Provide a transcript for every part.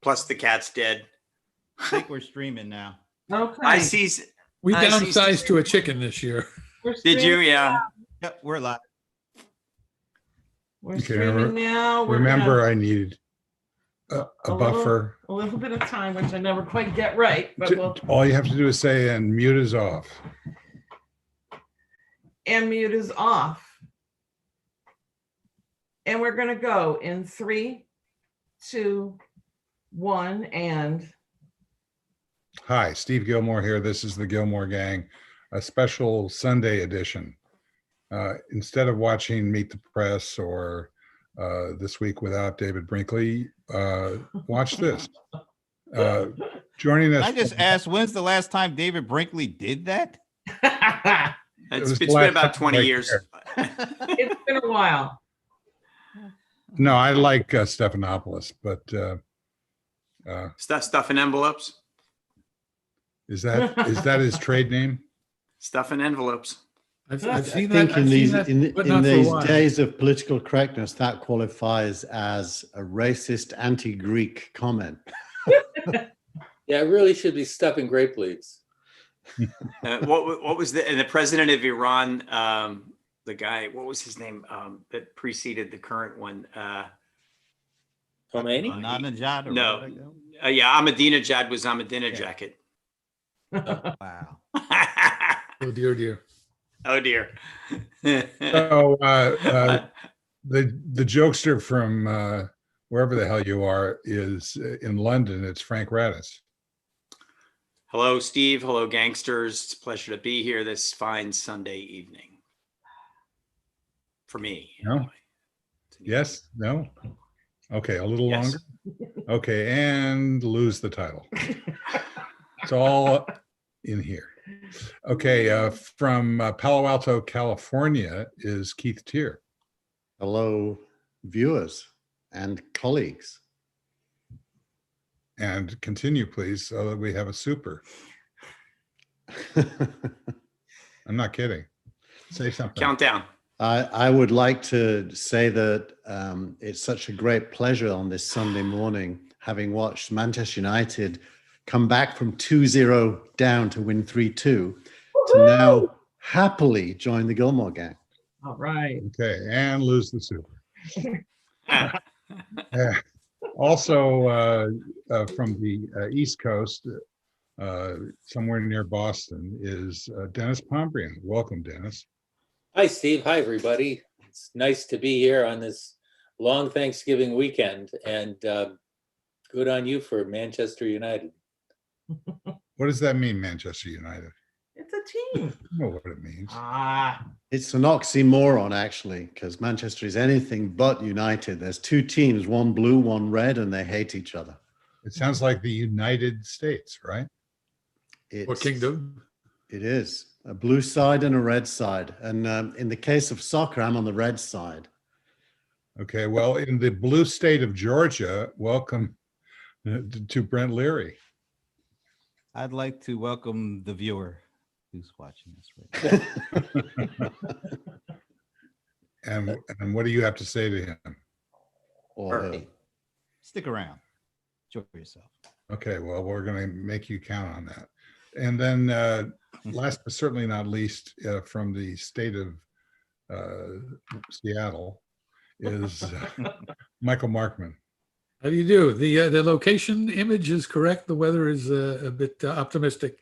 plus the cat's dead. I think we're streaming now. Okay. I see. We I see- downsized to a chicken this year. We're Did you? streaming- Yeah. Yep, we're live. We're Okay, streaming now. We're Remember, gonna- I need a buffer. A little bit of time, which I never quite get right, but we'll, All you have to do is say, and mute is off. and mute is off. And we're gonna go in 3, 2, 1, and Hi, Steve Gilmore here. This is the Gilmore Gang, a special Sunday edition. Instead of watching Meet the Press or This Week Without David Brinkley, watch this. Joining us. I just asked, when's the last time David Brinkley did that? It's was been last about time 20 right years. it's been a while. No, I like Stephanopoulos, but Stuff in envelopes. is that his trade name? Stuff in envelopes. I've I seen think that. in I've these seen that, in but not for a these while. days of political correctness, that qualifies as a racist anti-Greek comment. Yeah, it really should be stuffing grape leaves. What was the president of Iran? The guy. What was his name? That preceded the current one. Khomeini? Ahmadinejad? Or No. whatever they go? Yeah, Ahmadinejad was Ahmadinejad. Wow. Oh dear, dear. Oh dear. So the jokester from wherever the hell you are is in London. It's Frank Radis. Hello, Steve. Hello, gangsters. It's a pleasure to be here this fine Sunday evening. For me. No. anyway. Yes? No? Okay, a little Yes. longer. Okay, and lose the title. It's all in here. Okay, from Palo Alto, California is Keith Tier. Hello, viewers and colleagues. And continue, please, so that we have a super. I'm not kidding. Say something. Countdown. I would like to say that it's such a great pleasure on this Sunday morning, having watched Manchester United come back from 2-0 down to win 3-2, to now happily join the Gilmore Gang. All right. Okay, and lose the super. Also, from the East Coast, somewhere near Boston, is Dennis Pombrian. Welcome, Dennis. Hi, Steve. Hi, everybody. It's nice to be here on this long Thanksgiving weekend, and good on you for Manchester United. What does that mean, Manchester United? It's a team. I know what it means. It's an oxymoron, actually, because Manchester is anything but united. There's two teams, one blue, one red, and they hate each other. It sounds like the United States, right? Or kingdom. It is a blue side and a red side. And in the case of soccer, I'm on the red side. Okay, well, in the blue state of Georgia, welcome to Brent Leary. I'd like to welcome the viewer who's watching this right now. And what do you have to say to him? Or Hey, stick around. Enjoy yourself. Okay, well, we're going to make you count on that. And then last but certainly not least, from the state of Seattle is Michael Markman. How do you do? The location image is correct. The weather is a bit optimistic.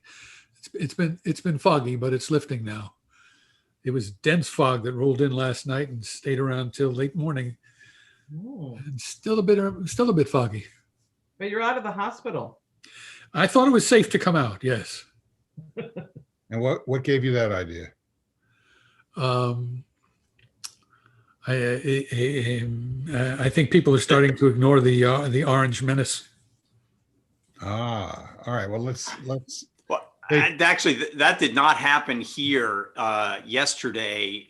It's been foggy, but it's lifting now. It was dense fog that rolled in last night and stayed around till late morning. Ooh. And still a bit foggy. But you're out of the hospital. I thought it was safe to come out. Yes. And what gave you that idea? I think people are starting to ignore the orange menace. All right. Well, let's. Well, Hey. actually, that did not happen here yesterday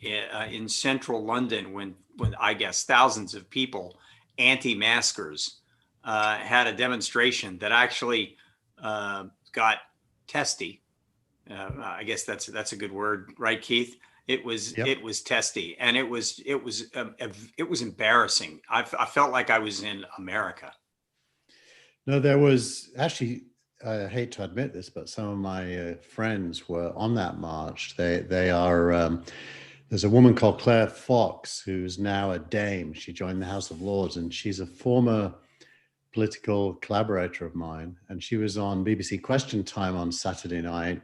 in central London when I guess thousands of people, anti-maskers, had a demonstration that actually got testy. I guess that's a good word, right, Keith? It was Yep. it was testy, and it was embarrassing. I felt like I was in America. No, there was actually, I hate to admit this, but some of my friends were on that march. They are, there's a woman called Claire Fox, who's now a Dame. She joined the House of Lords, and she's a former political collaborator of mine. And she was on BBC Question Time on Saturday night.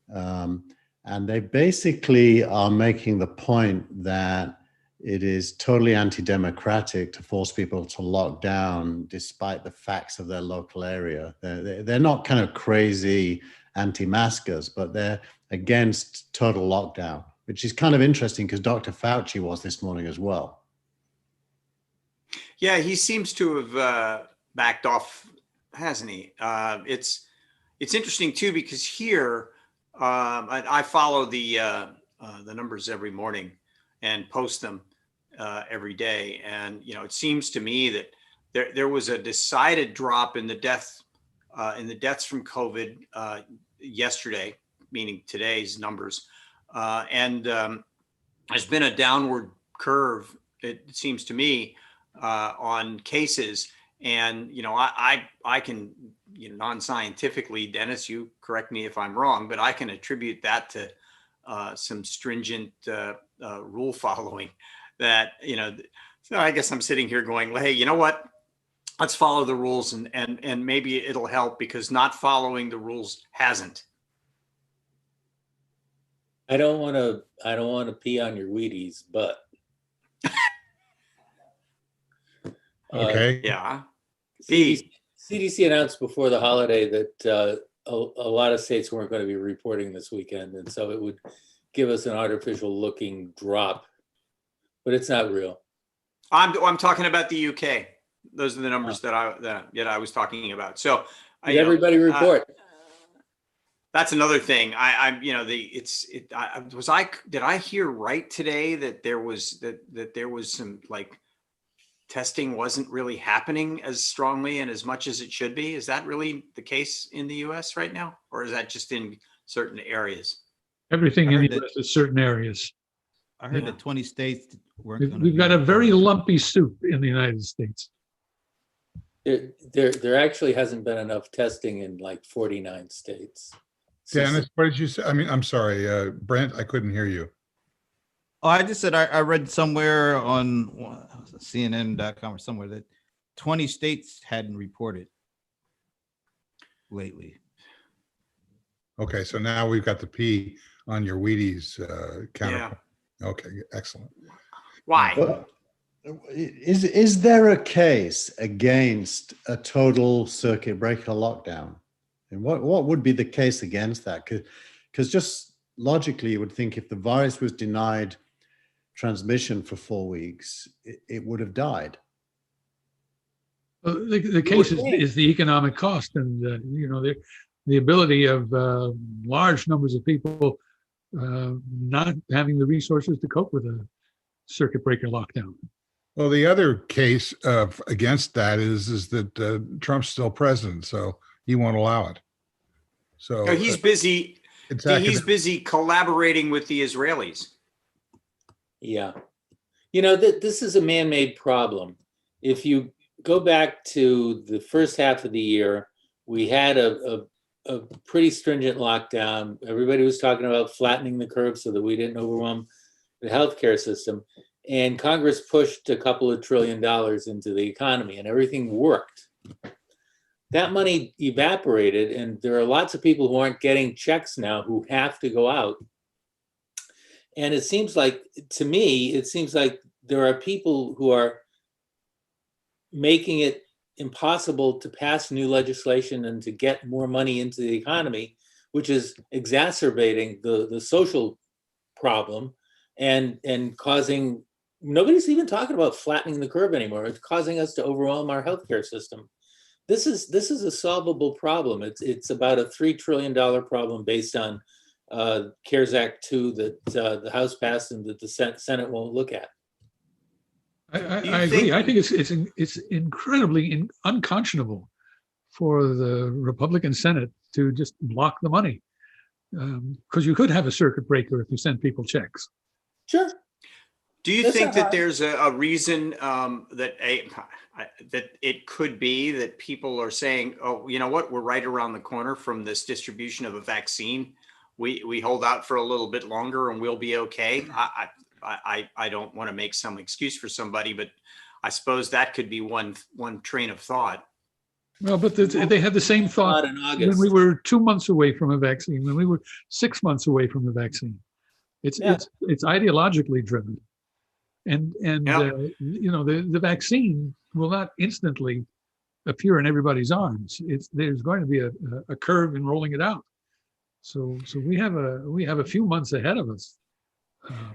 And they basically are making the point that it is totally anti-democratic to force people to lock down despite the facts of their local area. They're not kind of crazy anti-maskers, but they're against total lockdown, which is kind of interesting because Dr. Fauci was this morning as well. Yeah, he seems to have backed off, hasn't he? It's interesting too, because here I follow the numbers every morning and post them every day, and it seems to me that there was a decided drop in the deaths from COVID yesterday, meaning today's numbers, and there's been a downward curve, it seems to me, on cases. And I can, non-scientifically, Dennis, you correct me if I'm wrong, but I can attribute that to some stringent rule following. That so I guess I'm sitting here going, hey, you know what? Let's follow the rules, and maybe it'll help, because not following the rules hasn't. I don't want to pee on your Wheaties, but Okay. Yeah. CDC announced before the holiday that a lot of states weren't going to be reporting this weekend, and so it would give us an artificial looking drop, but it's not real. I'm talking about the UK. Those are the numbers that I was talking about. So Did everybody report? That's another thing. Did I hear right today that there was some testing wasn't really happening as strongly and as much as it should be? Is that really the case in the US right now? Or is that just in certain areas? Everything I in heard the that- US is certain areas. I heard Yeah. that 20 states weren't going to. We've got a very lumpy soup in the United States. There actually hasn't been enough testing in 49 states. Dennis, what did you say? I mean, I'm sorry, Brent, I couldn't hear you. Oh, I just said I read somewhere on CNN.com or somewhere that 20 states hadn't reported lately. Okay, so now we've got the P on your Wheaties counterpoint. Okay, excellent. Why? But is there a case against a total circuit breaker lockdown? And what would be the case against that? Because just logically, you would think if the virus was denied transmission for 4 weeks, it would have died. The case is the economic cost, and the ability of large numbers of people not having the resources to cope with a circuit breaker lockdown. Well, the other case against that is that Trump's still president, so he won't allow it. So He's busy. it's He's busy collaborating with the Israelis. Yeah. This is a man-made problem. If you go back to the first half of the year, we had a pretty stringent lockdown. Everybody was talking about flattening the curve so that we didn't overwhelm the healthcare system. And Congress pushed a couple of $1 trillion into the economy, and everything worked. That money evaporated, and there are lots of people who aren't getting checks now who have to go out. And it seems like there are people who are making it impossible to pass new legislation and to get more money into the economy, which is exacerbating the social problem and causing, nobody's even talking about flattening the curve anymore. It's causing us to overwhelm our healthcare system. This is a solvable problem. It's about a $3 trillion problem based on CARES Act 2 that the House passed and that the Senate won't look at. I agree. I think it's incredibly unconscionable for the Republican Senate to just block the money, because you could have a circuit breaker if you send people checks. Sure. Do you That's think a that hard- there's a reason that it could be that people are saying, oh, you know what, we're right around the corner from this distribution of a vaccine. We hold out for a little bit longer and we'll be okay. I don't want to make some excuse for somebody, but I suppose that could be one train of thought. Well, but they had the same thought Not in when August. we were 2 months away from a vaccine, when we were 6 months away from the vaccine. It's Yeah. it's ideologically driven, and Yeah. you know, the vaccine will not instantly appear in everybody's arms. There's going to be a curve in rolling it out. So we have a few months ahead of us.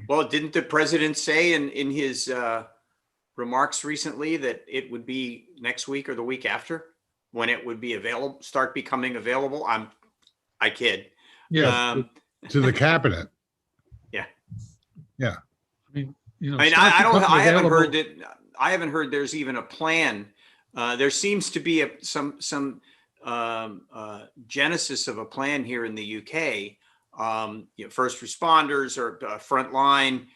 Well, didn't the president say in his remarks recently that it would be next week or the week after when it would be available, start becoming available? I kid. Yeah, To the cabinet. I mean, you know, I mean, start becoming I haven't heard available. that. I haven't heard there's even a plan. There seems to be some genesis of a plan here in the UK. You know, first responders or frontline,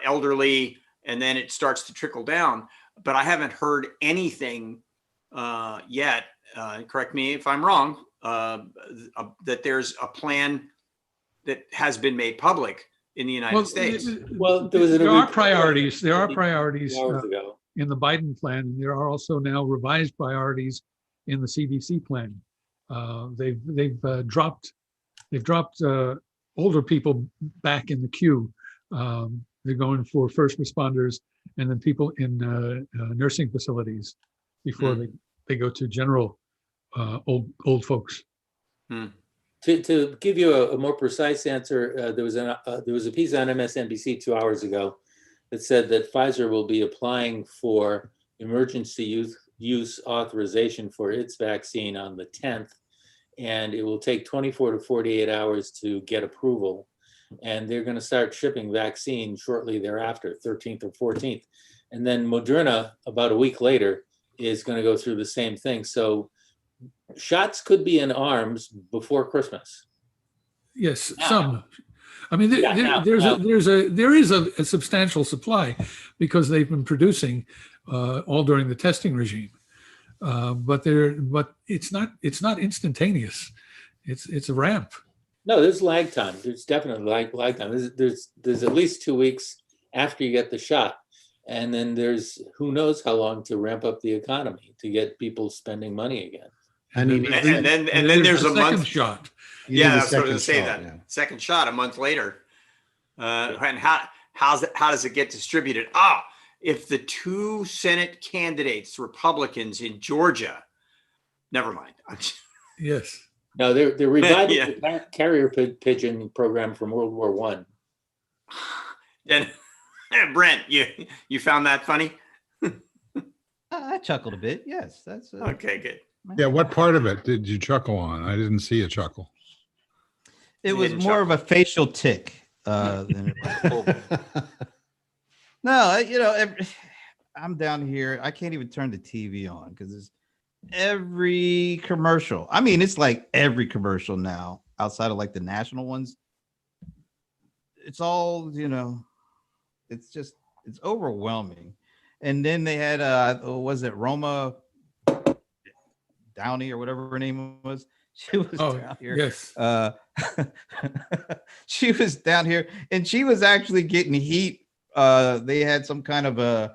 elderly, and then it starts to trickle down. But I haven't heard anything yet. Correct me if I'm wrong. That there's a plan that has been made public in the United States. Well, there was there are report priorities. There are 2 priorities hours ago. in the Biden plan. And there are also now revised priorities in the CDC plan. They've dropped older people back in the queue. They're going for first responders and then people in nursing facilities before they go to general old folks. To give you a more precise answer, there was a piece on MSNBC 2 hours ago that said that Pfizer will be applying for emergency use authorization for its vaccine on the 10th, and it will take 24 to 48 hours to get approval. And they're going to start shipping vaccine shortly thereafter, 13th or 14th. And then Moderna, about a week later, is going to go through the same thing. So shots could be in arms before Christmas. Yes, Now. some. I mean, there is a substantial supply because they've been producing all during the testing regime, but it's not instantaneous. It's a ramp. No, there's lag time. There's definitely lag time. There's at least 2 weeks after you get the shot, and then there's who knows how long to ramp up the economy to get people spending money again. And you need, And then there's a second month shot. you Yeah, need a that's what I was going to say. second shot, That yeah. second shot a month later, and how does it get distributed? If the 2 Senate candidates, Republicans in Georgia, never mind. Yes. No, they're reviving Yeah. the carrier pigeon program from World War I. And Brent, you found that funny? I chuckled a bit. Yes, that's Okay, good. Yeah, what part of it did you chuckle on? I didn't see a chuckle. It was Hidden more of a facial tick than it was. No, you know, I'm down here. I can't even turn the TV on because it's every commercial. I mean, it's like every commercial now, outside of like the national ones. It's all, you know, it's overwhelming. And then they had was it Roma Downey or whatever her name was? She was down here. Yes. She was down here and she was actually getting heat. They had some kind of a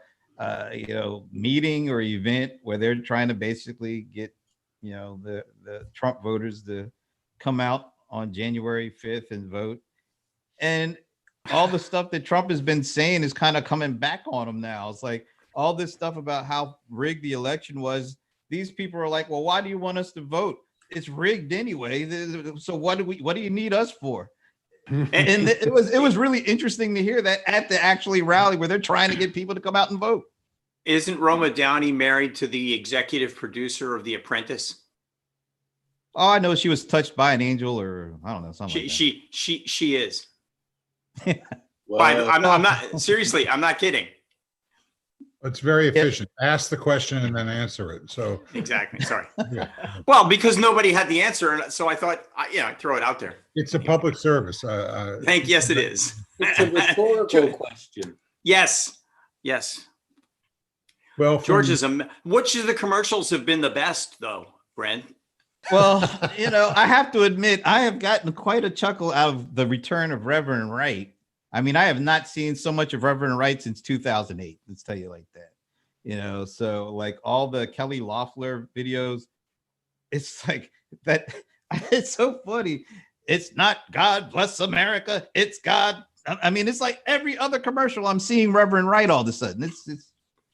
meeting or event where they're trying to basically get, you know, the Trump voters to come out on January 5th and vote. And all the stuff that Trump has been saying is kind of coming back on him now. It's like all this stuff about how rigged the election was. These people are like, well, why do you want us to vote? It's rigged anyway. So what do you need us for? And it was really interesting to hear that at the actually rally where they're trying to get people to come out and vote. Isn't Roma Downey married to the executive producer of The Apprentice? Oh, I know she was touched by an angel, or I don't know something. She is. Well, Fine, I'm not seriously. I'm not kidding. It's very efficient. Ask the question and then answer it. So Exactly. Sorry. yeah, Well, because nobody had the answer, and so I thought, I'd throw it out there. it's a public service. Yes, it is. it's a rhetorical question. Yes. Yes. Well, George is which of the commercials have been the best though, Brent? Well, I have to admit, I have gotten quite a chuckle out of the return of Reverend Wright. I mean, I have not seen so much of Reverend Wright since 2008. Let's tell you like that. So like all the Kelly Loeffler videos, it's like that. It's so funny. It's not God bless America. It's God. I mean, it's like every other commercial I'm seeing Reverend Wright all of a sudden. It's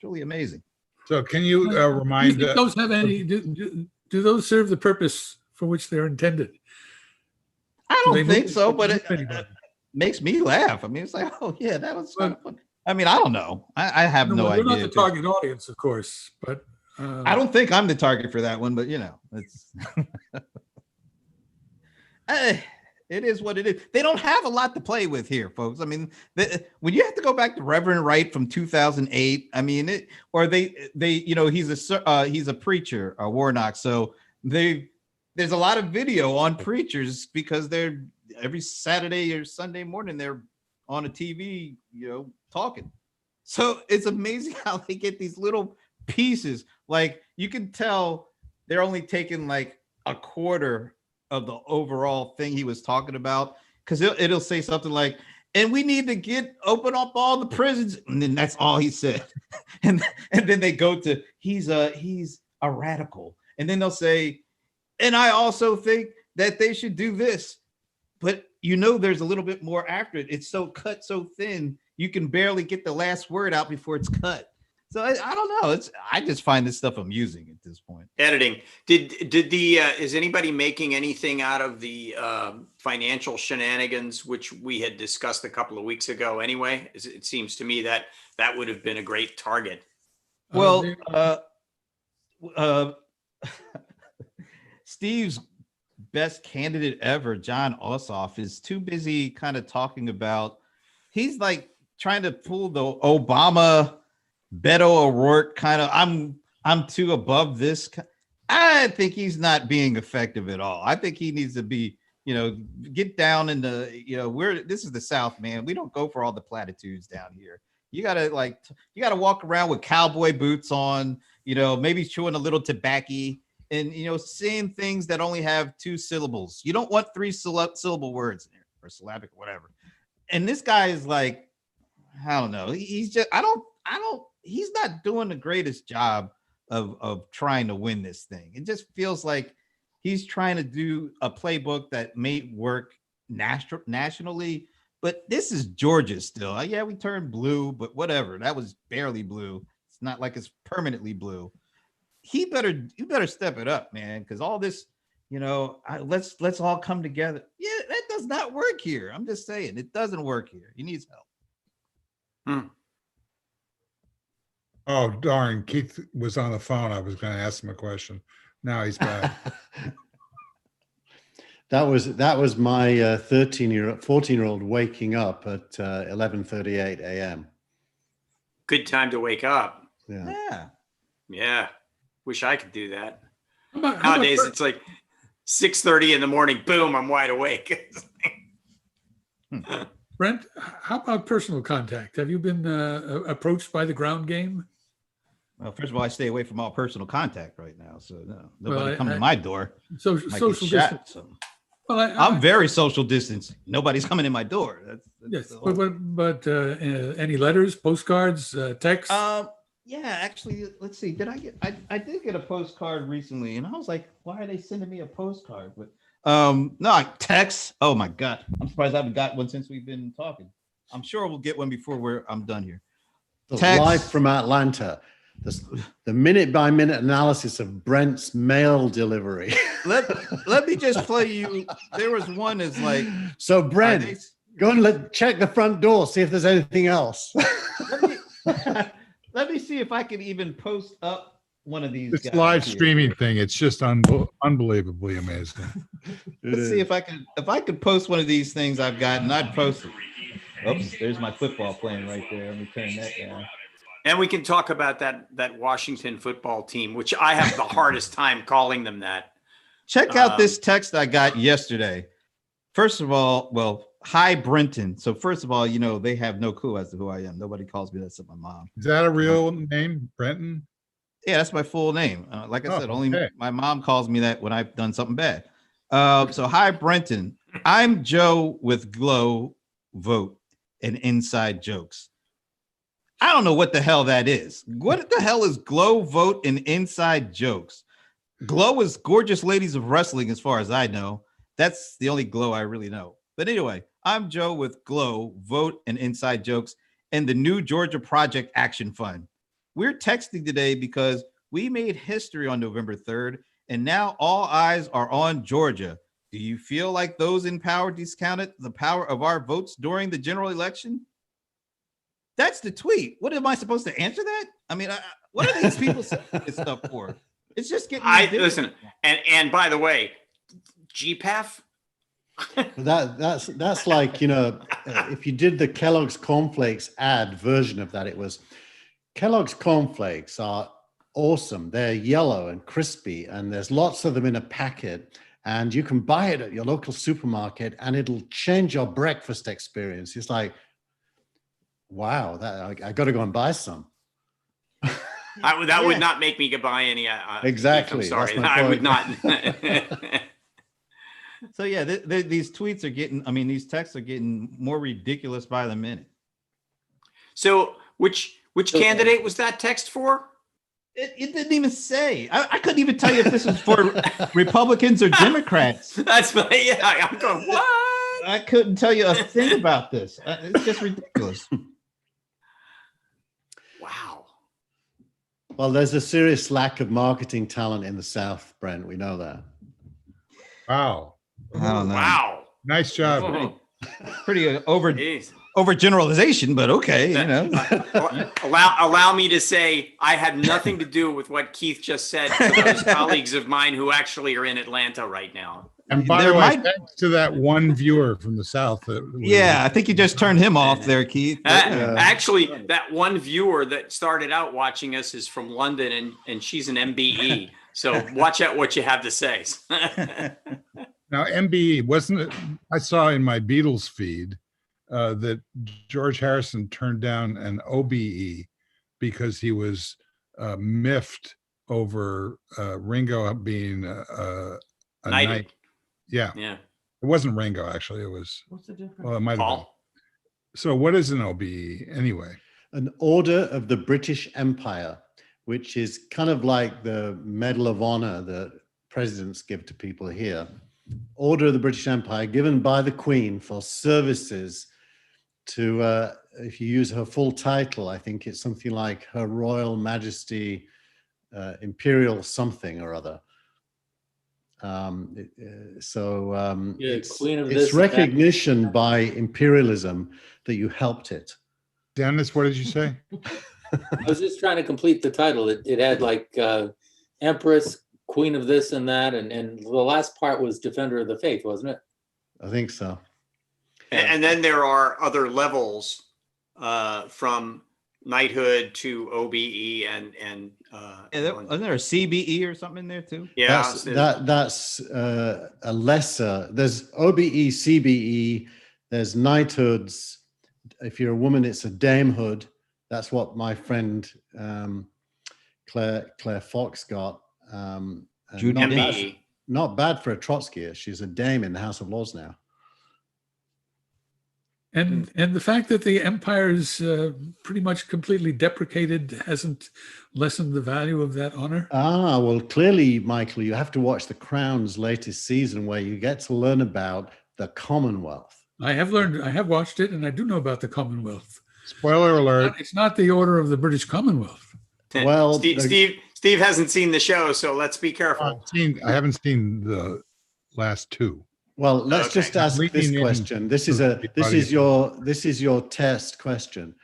truly amazing. so can you Do you remind think those have any? Do those serve the purpose for which they're intended? I Do they don't think move- so, but move it anybody? makes me laugh. I mean, it's like, oh yeah, that was fun. I mean, I don't know. I have no Well, idea. We're not the target audience, of course, but I don't think I'm the target for that one, but it's it is what it is. They don't have a lot to play with here, folks. I mean, when you have to go back to Reverend Wright from 2008, I mean, he's a preacher, a Warnock, so there's a lot of video on preachers because they're every Saturday or Sunday morning they're on a TV, talking. So it's amazing how they get these little pieces. Like you can tell they're only taking like a quarter of the overall thing he was talking about, because it'll say something like, and we need to open up all the prisons, and then that's all he said. and then they go to he's a radical, and then they'll say, and I also think that they should do this, but there's a little bit more after it. It's so cut so thin you can barely get the last word out before it's cut. So I don't know. I just find this stuff amusing at this point. Editing. Is anybody making anything out of the financial shenanigans, which we had discussed a couple of weeks ago anyway? It seems to me that would have been a great target. Well, Steve's best candidate ever, John Ossoff, is too busy kind of talking about, he's like trying to pull the Obama Beto O'Rourke kind of, I'm too above this. I think he's not being effective at all. I think he needs to be, get down in the, this is the South, man. We don't go for all the platitudes down here. You gotta walk around with cowboy boots on, maybe chewing a little tobacco and, saying things that only have 2 syllables. You don't want 3 syllable words in there, or syllabic or whatever. And this guy is like, I don't know. He's just, he's not doing the greatest job of trying to win this thing. It just feels like he's trying to do a playbook that may work nationally, but this is Georgia still. Yeah, we turned blue, but whatever. That was barely blue. It's not like it's permanently blue. You better step it up, man, because all this, let's all come together. Yeah, that does not work here. I'm just saying, it doesn't work here. He needs help. Oh, darn. Keith was on the phone. I was going to ask him a question. Now he's back. That was my 14-year-old waking up at 11:38 a.m. Good time to wake up. Yeah. Yeah. Wish I could do that. How about Nowadays, it's like 6:30 in the morning. Boom, I'm wide awake. Brent, how about personal contact? Have you been approached by the ground game? Well, first of all, I stay away from all personal contact right now, so nobody Well, coming to my door. So Might get social shot, distance. so. Well, I'm very social distancing. Nobody's coming in my door. That's yes, the whole- but any letters, postcards, texts? Yeah, actually, let's see. I did get a postcard recently, and I was like, why are they sending me a postcard? But no, text. Oh my God, I'm surprised I haven't got one since we've been talking. I'm sure we'll get one before I'm done here. Text. Live from Atlanta. The minute-by-minute analysis of Brent's mail delivery. Let me just play you. There was one that's like, so Brent, go and check the front door, see if there's anything else. let me see if I can even post up one of these. This guys live here. streaming thing, it's just unbelievably amazing. Let's see if I could post one of these things I've gotten. I'd post it. Oops, there's my football playing right there. Let me turn that down. And we can talk about that Washington football team, which I have the hardest time calling them that. Check out this text I got yesterday. First of all, well, hi, Brenton. So first of all, they have no clue as to who I am. Nobody calls me that except my mom. Is that a real name, Brenton? Yeah, that's my full name. Like I said, only okay. my mom calls me that when I've done something bad. So hi, Brenton. I'm Joe with Glow, Vote, and Inside Jokes. I don't know what the hell that is. What the hell is Glow, Vote, and Inside Jokes? Glow is Gorgeous Ladies of Wrestling, as far as I know. That's the only Glow I really know. But anyway, I'm Joe with Glow, Vote, and Inside Jokes, and the New Georgia Project Action Fund. We're texting today because we made history on November 3rd, and now all eyes are on Georgia. Do you feel like those in power discounted the power of our votes during the general election? That's the tweet. What am I supposed to answer that? I mean, what are these people saying this stuff for? It's just getting ridiculous. Listen, and by the way, GPAF. That's like, if you did the Kellogg's Cornflakes ad version of that, it was Kellogg's Cornflakes are awesome. They're yellow and crispy, and there's lots of them in a packet, and you can buy it at your local supermarket, and it'll change your breakfast experience. It's like, wow, I got to go and buy some. That would not make me buy any. Exactly. I'm sorry, I would not. So yeah, these tweets are getting. I mean, these texts are getting more ridiculous by the minute. So which candidate was that text for? It didn't even say. I couldn't even tell you if this is for Republicans or Democrats. That's I'm going, what? I couldn't tell you a thing about this. It's just ridiculous. Wow. Well, there's a serious lack of marketing talent in the South, Brent. We know that. Wow. I don't know. Wow. Nice job. Oh, Pretty jeez. overgeneralization, but okay, Allow me to say I had nothing to do with what Keith just said to those colleagues of mine who actually are in Atlanta right now. And by the way, thanks to that one viewer from the South. I think you just turned him off there, Keith. Actually, that one viewer that started out watching us is from London, and she's an MBE. So watch out what you have to say. Now, MBE, wasn't it? I saw in my Beatles feed that George Harrison turned down an OBE because he was miffed over Ringo being a knight. Yeah. It wasn't Ringo, actually. It was. What's the difference? Well, it might have been. Paul. So what is an OBE anyway? An Order of the British Empire, which is kind of like the Medal of Honor that presidents give to people here. Order of the British Empire given by the Queen for services to, if you use her full title, I think it's something like Her Royal Majesty Imperial something or other. It's recognition by imperialism that you helped it. Dennis, what did you say? I was just trying to complete the title. It had like Empress, Queen of this and that, and the last part was Defender of the Faith, wasn't it? I think so. And then there are other levels from knighthood to OBE and isn't there a CBE or something in there too? Yeah, that's a lesser. There's OBE, CBE. There's knighthoods. If you're a woman, it's a damehood. That's what my friend Claire Fox got. MBE. Not bad for a Trotskyist. She's a dame in the House of Lords now. And the fact that the empire is pretty much completely deprecated hasn't lessened the value of that honor? Well, clearly, Michael, you have to watch The Crown's latest season where you get to learn about the Commonwealth. I have watched it, and I do know about the Commonwealth. Spoiler alert. It's not the Order of the British Commonwealth. Well, Steve hasn't seen the show, so let's be careful. I haven't seen the last two. Well, let's just ask this question. This is your test question.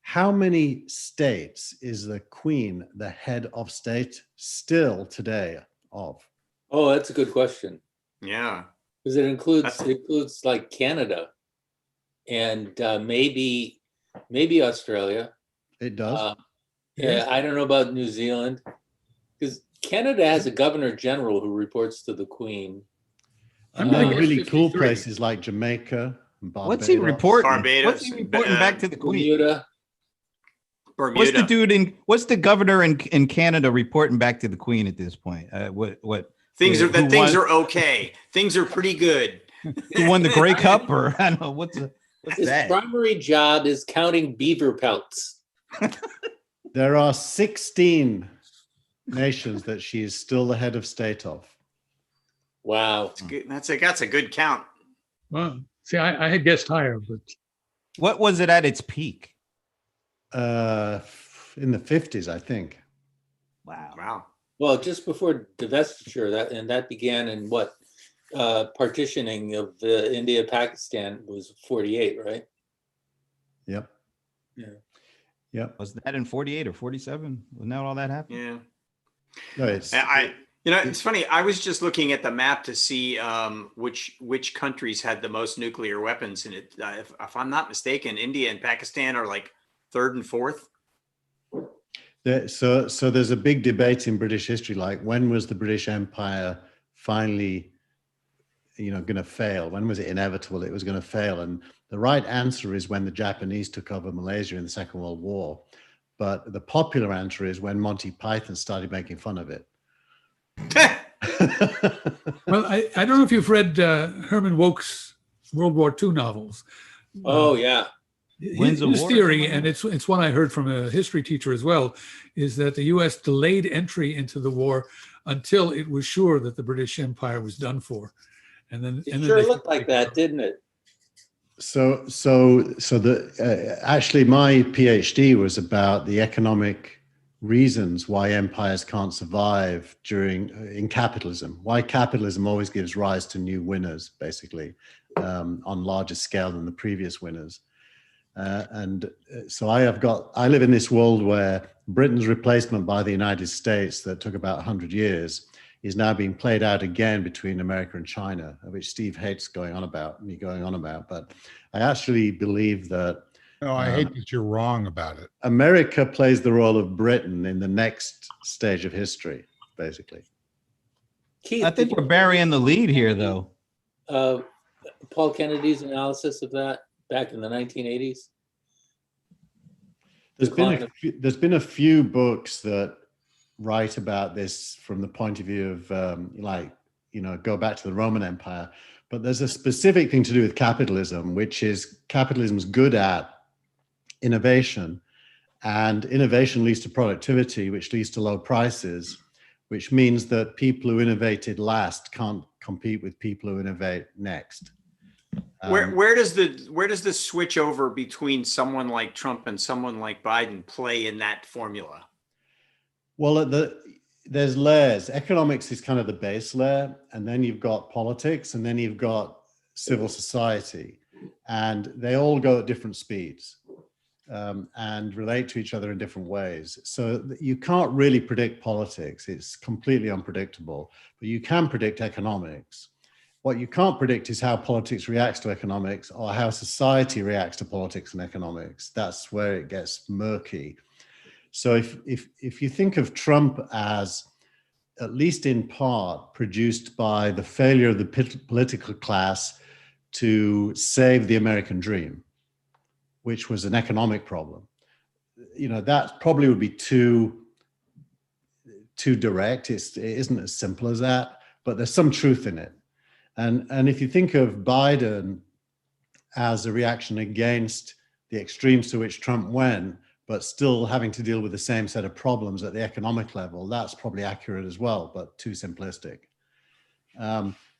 How many states is the Queen the head of state still today of? Oh, that's a good question. Yeah, because it includes like Canada and maybe Australia. It does. Yeah, I don't know about New Zealand, because Canada has a governor general who reports to the Queen. I'm gonna guess really cool 53. places like Jamaica and Barbados. What's he reporting? Barbados, What's he reporting back to the Queen? Bermuda. Bermuda. What's the governor in Canada reporting back to the Queen at this point? Things who won- are okay. Things are pretty good. who won the Grey Cup, or I don't know what's His that? primary job is counting beaver pelts. There are 16 nations that she is still the head of state of. Wow. That's good. That's a good count. Well, see, I had guessed higher, but What was it at its peak? In the 50s, I think. Wow. Wow. Well, just before divestiture, that began in what? Partitioning of India, Pakistan was 48, right? Yep. Yeah. Yep. Was that in 48 or 47? Wasn't that all that happened? Yeah. No, it's, It's funny. I was just looking at the map to see which countries had the most nuclear weapons, and if I'm not mistaken, India and Pakistan are like third and fourth. so there's a big debate in British history, like when was the British Empire finally going to fail? When was it inevitable it was going to fail? And the right answer is when the Japanese took over Malaysia in the Second World War. But the popular answer is when Monty Python started making fun of it. well, I don't know if you've read Herman Wouk's World War II novels. Oh yeah. Winds of His War, theory, something like and it's one I heard from a history teacher as well, is that the U.S. delayed entry into the war until it was sure that the British Empire was done for, and then It and then sure they- looked like that, didn't it? So actually my PhD was about the economic reasons why empires can't survive in capitalism, why capitalism always gives rise to new winners, basically, on larger scale than the previous winners. So I live in this world where Britain's replacement by the United States that took about 100 years is now being played out again between America and China, which Steve hates going on about. But I actually believe that No, I hate that you're wrong about it. America plays the role of Britain in the next stage of history, basically. Keith, I think did we're you- burying the lead here, though. Paul Kennedy's analysis of that back in the 1980s. There's been a few books that write about this from the point of view of go back to the Roman Empire, but there's a specific thing to do with capitalism, which is capitalism's good at innovation, and innovation leads to productivity, which leads to low prices, which means that people who innovated last can't compete with people who innovate next. Where does the switch over between someone like Trump and someone like Biden play in that formula? Well, there's layers. Economics is kind of the base layer, and then you've got politics, and then you've got civil society, and they all go at different speeds and relate to each other in different ways. So you can't really predict politics. It's completely unpredictable, but you can predict economics. What you can't predict is how politics reacts to economics or how society reacts to politics and economics. That's where it gets murky. So if you think of Trump as, at least in part, produced by the failure of the political class to save the American dream, which was an economic problem, that probably would be too direct. It isn't as simple as that, but there's some truth in it. And if you think of Biden as a reaction against the extremes to which Trump went, but still having to deal with the same set of problems at the economic level, that's probably accurate as well, but too simplistic.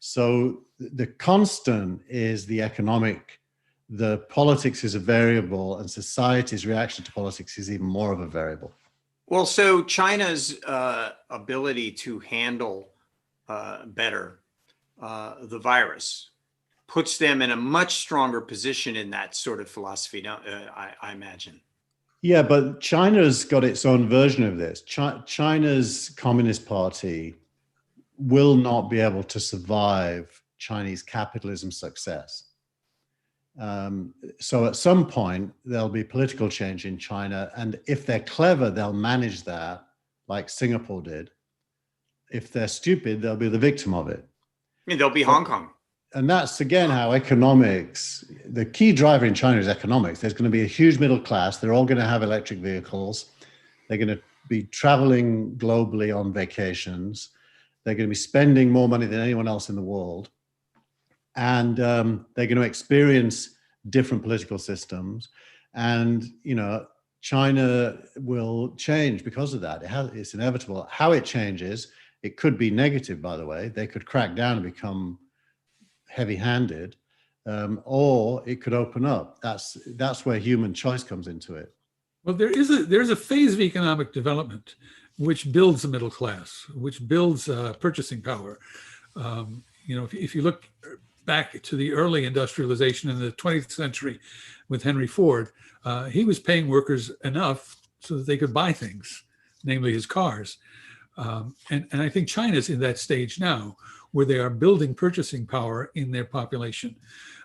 So the constant is the politics is a variable, and society's reaction to politics is even more of a variable. Well, so China's ability to handle better the virus puts them in a much stronger position in that sort of philosophy, I imagine. Yeah, but China's got its own version of this. China's Communist Party will not be able to survive Chinese capitalism success. So at some point, there'll be political change in China. And if they're clever, they'll manage that like Singapore did. If they're stupid, they'll be the victim of it. I mean, there'll be Hong Kong. And that's again how economics, the key driver in China is economics. There's going to be a huge middle class. They're all going to have electric vehicles. They're going to be traveling globally on vacations. They're going to be spending more money than anyone else in the world. And they're going to experience different political systems. And, you know, China will change because of that. It's inevitable. How it changes, it could be negative, by the way. They could crack down and become heavy-handed, or it could open up. That's where human choice comes into it. Well, there's a phase of economic development which builds the middle class, which builds purchasing power. You know, if you look back to the early industrialization in the 20th century with Henry Ford, he was paying workers enough so that they could buy things, namely his cars. And I think China's in that stage now, where they are building purchasing power in their population.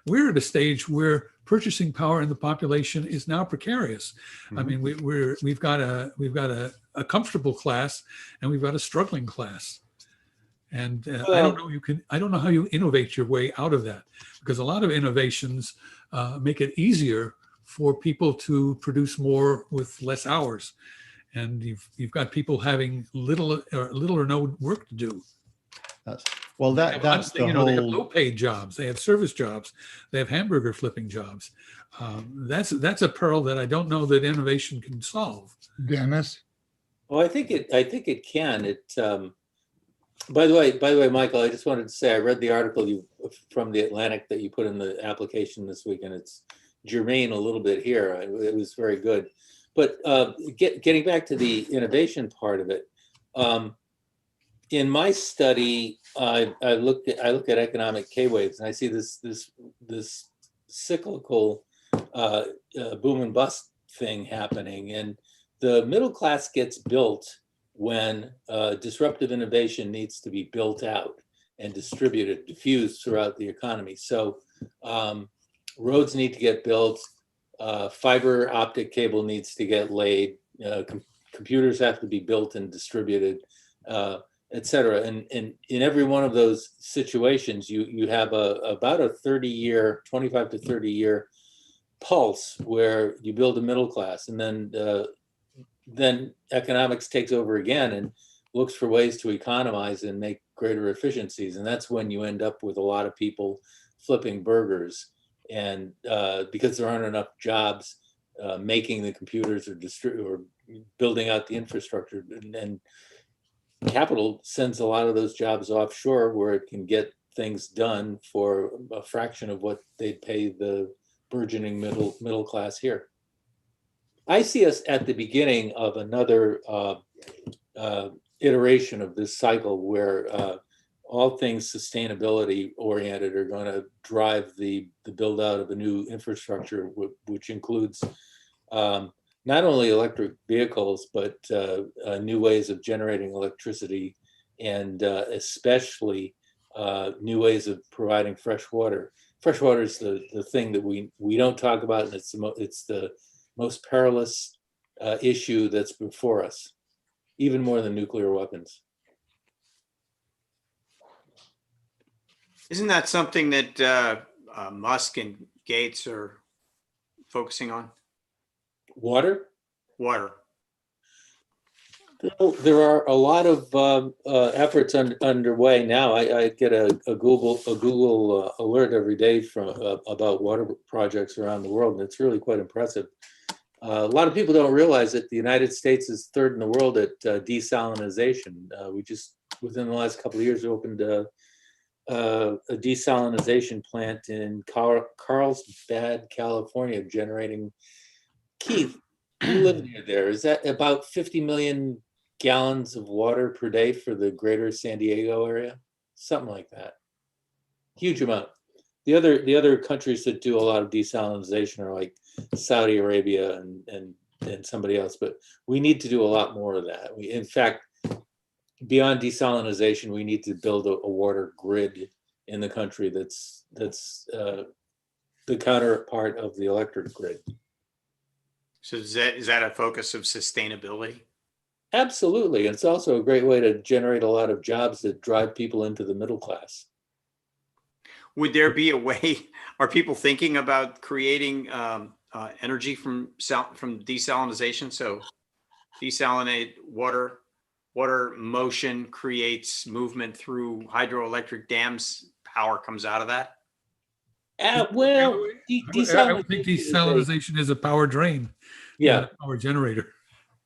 We're at a stage where purchasing power in the population is now precarious. I mean, we've got a comfortable class, and we've got a struggling class. And I don't know how you innovate your way out of that, because a lot of innovations make it easier for people to produce more with less hours. And you've got people having little or no work to do. That's the you know, whole. They have low-paid jobs, they have service jobs, they have hamburger flipping jobs. That's a pearl that I don't know that innovation can solve. Dennis? Well, I think it can. By the way, Michael, I just wanted to say I read the article from the Atlantic that you put in the application this week, and it's germane a little bit here. It was very good. But getting back to the innovation part of it, in my study, I look at economic K waves, and I see this cyclical boom and bust thing happening, and the middle class gets built when disruptive innovation needs to be built out and distributed, diffused throughout the economy. So roads need to get built, fiber optic cable needs to get laid, computers have to be built and distributed, et cetera. And in every one of those situations, you have about a 30-year, 25 to 30-year pulse where you build a middle class, and then economics takes over again and looks for ways to economize and make greater efficiencies. And that's when you end up with a lot of people flipping burgers. And because there aren't enough jobs making the computers or building out the infrastructure, and capital sends a lot of those jobs offshore where it can get things done for a fraction of what they'd pay the burgeoning middle class here. I see us at the beginning of another iteration of this cycle where all things sustainability oriented are going to drive the build out of a new infrastructure, which includes not only electric vehicles, but new ways of generating electricity, and especially new ways of providing fresh water. Fresh water is the thing that we don't talk about, and it's the most perilous issue that's before us, even more than nuclear weapons. Isn't that something that Musk and Gates are focusing on? Water? Water. There are a lot of efforts underway now. I get a Google alert every day from about water projects around the world, and it's really quite impressive. A lot of people don't realize that the United States is third in the world at desalinization. We just, within the last couple of years, opened a desalinization plant in Carlsbad, California, generating, Keith, you live near there. Is that about 50 million gallons of water per day for the greater San Diego area? Something like that. Huge amount. The other countries that do a lot of desalinization are like Saudi Arabia and somebody else, but we need to do a lot more of that. In fact, beyond desalinization, we need to build a water grid in the country that's the counterpart of the electric grid. So is that a focus of sustainability? Absolutely. It's also a great way to generate a lot of jobs that drive people into the middle class. Would there be a way, are people thinking about creating energy from desalinization? So desalinate water, water motion creates movement through hydroelectric dams, power comes out of that? Well, I would think desalinization is a power drain, yeah, not a power generator.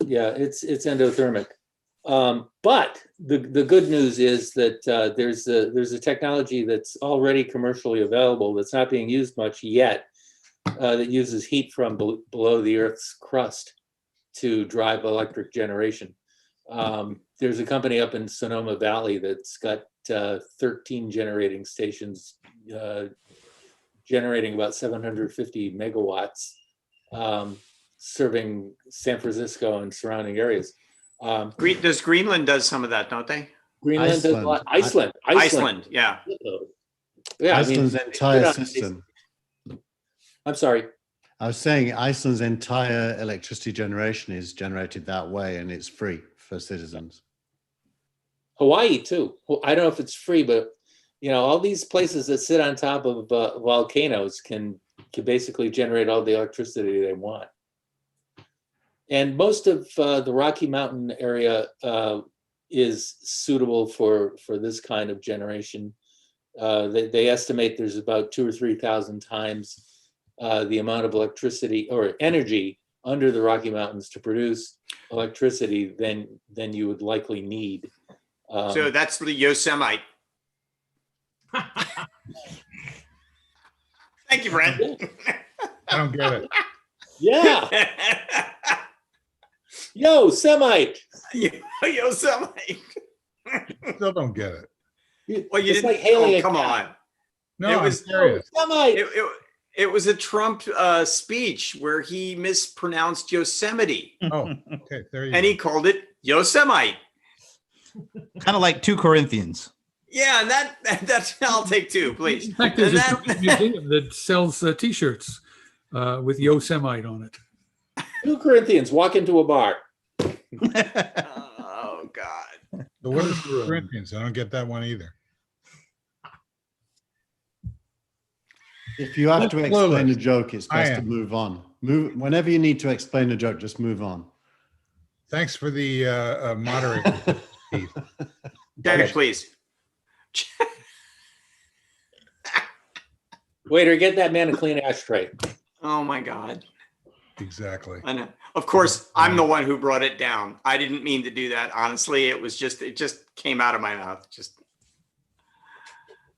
yeah, it's endothermic. But the good news is that there's a technology that's already commercially available that's not being used much yet, that uses heat from below the Earth's crust to drive electric generation. There's a company up in Sonoma Valley that's got 13 generating stations generating about 750 megawatts, serving San Francisco and surrounding areas. Does Greenland does some of that, don't they? Greenland does a lot. Iceland. Iceland, yeah. Yeah, Iceland's I mean, entire system. I'm sorry. I was saying Iceland's entire electricity generation is generated that way, and it's free for citizens. Hawaii too. Well, I don't know if it's free, but all these places that sit on top of volcanoes can basically generate all the electricity they want. And most of the Rocky Mountain area is suitable for this kind of generation. They estimate there's about 2,000 or 3,000 times the amount of electricity or energy under the Rocky Mountains to produce electricity than you would likely need. So that's the Yosemite. Thank you, Brent. I don't get it. Yeah. Yosemite. Yosemite. Still don't get it. Well, you It's didn't. like hailing a come cat. on. No, It I'm was- serious. Yosemite. It was a Trump speech where he mispronounced Yosemite Oh, okay. There you and go. he called it Yosemite. Kind of like 2 Corinthians. Yeah, and that's I'll take 2, please. In fact, there's And a Jewish museum that sells T-shirts with Yosemite on it. 2 Corinthians walk into a bar. Oh God. So what is Corinthians? I don't get that one either. If you have to explain a joke, it's I best to am. move on. Whenever you need to explain a joke, just move on. Thanks for the moderator, Steve. Okay, please. Waiter, get that man a clean ashtray. Oh my God. Exactly. I know. Of course, I'm the one who brought it down. I didn't mean to do that. Honestly, it just came out of my mouth.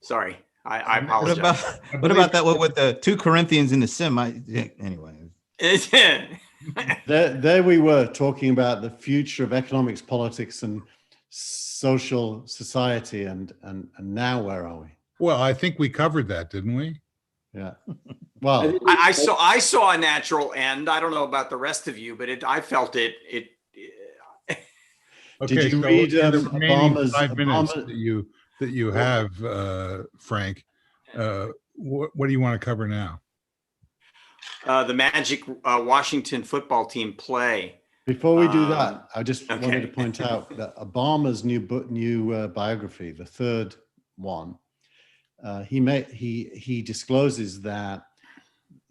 Sorry. I What apologize. about that one with the 2 Corinthians in the semi? Anyway. There we were talking about the future of economics, politics, and social society, and now where are we? Well, I think we covered that, didn't we? Yeah. Well, I saw a natural end. I don't know about the rest of you, but I felt it. Okay, Did you so read, in the remaining Obama's- 5 minutes Obama- that you have, Frank, what do you want to cover now? The Magic Washington football team play. before we do that, I just okay. wanted to point out that Obama's new biography, the 3rd one, he discloses that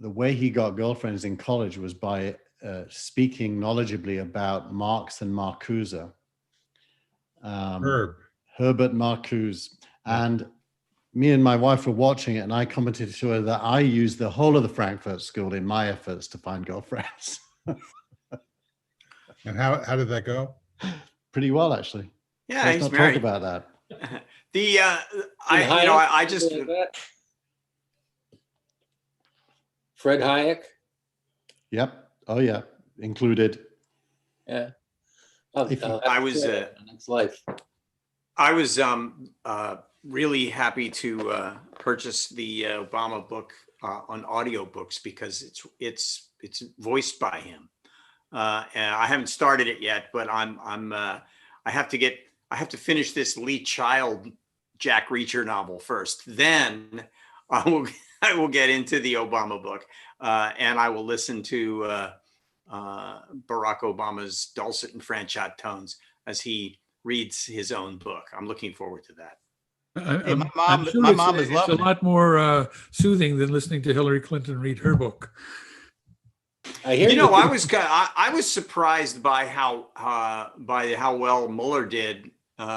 the way he got girlfriends in college was by speaking knowledgeably about Marx and Marcuse. Herbert Marcuse. And me and my wife were watching it, and I commented to her that I used the whole of the Frankfurt School in my efforts to find girlfriends. And how did that go? Pretty well, actually. Yeah, Let's he's not married. talk about that. I just Fred Hayek. Yep. Oh, yeah. Included. Yeah. I was that's life. I was really happy to purchase the Obama book on audiobooks because it's voiced by him. And I haven't started it yet, but I have to finish this Lee Child Jack Reacher novel first. Then I will get into the Obama book, and I will listen to Barack Obama's dulcet and franchot tones as he reads his own book. I'm looking forward to that. Hey, my I'm mom, sure my mom is it's a loving it. lot more soothing than listening to Hillary Clinton read her book. I hear You know, I you. was I was surprised by how well Mueller did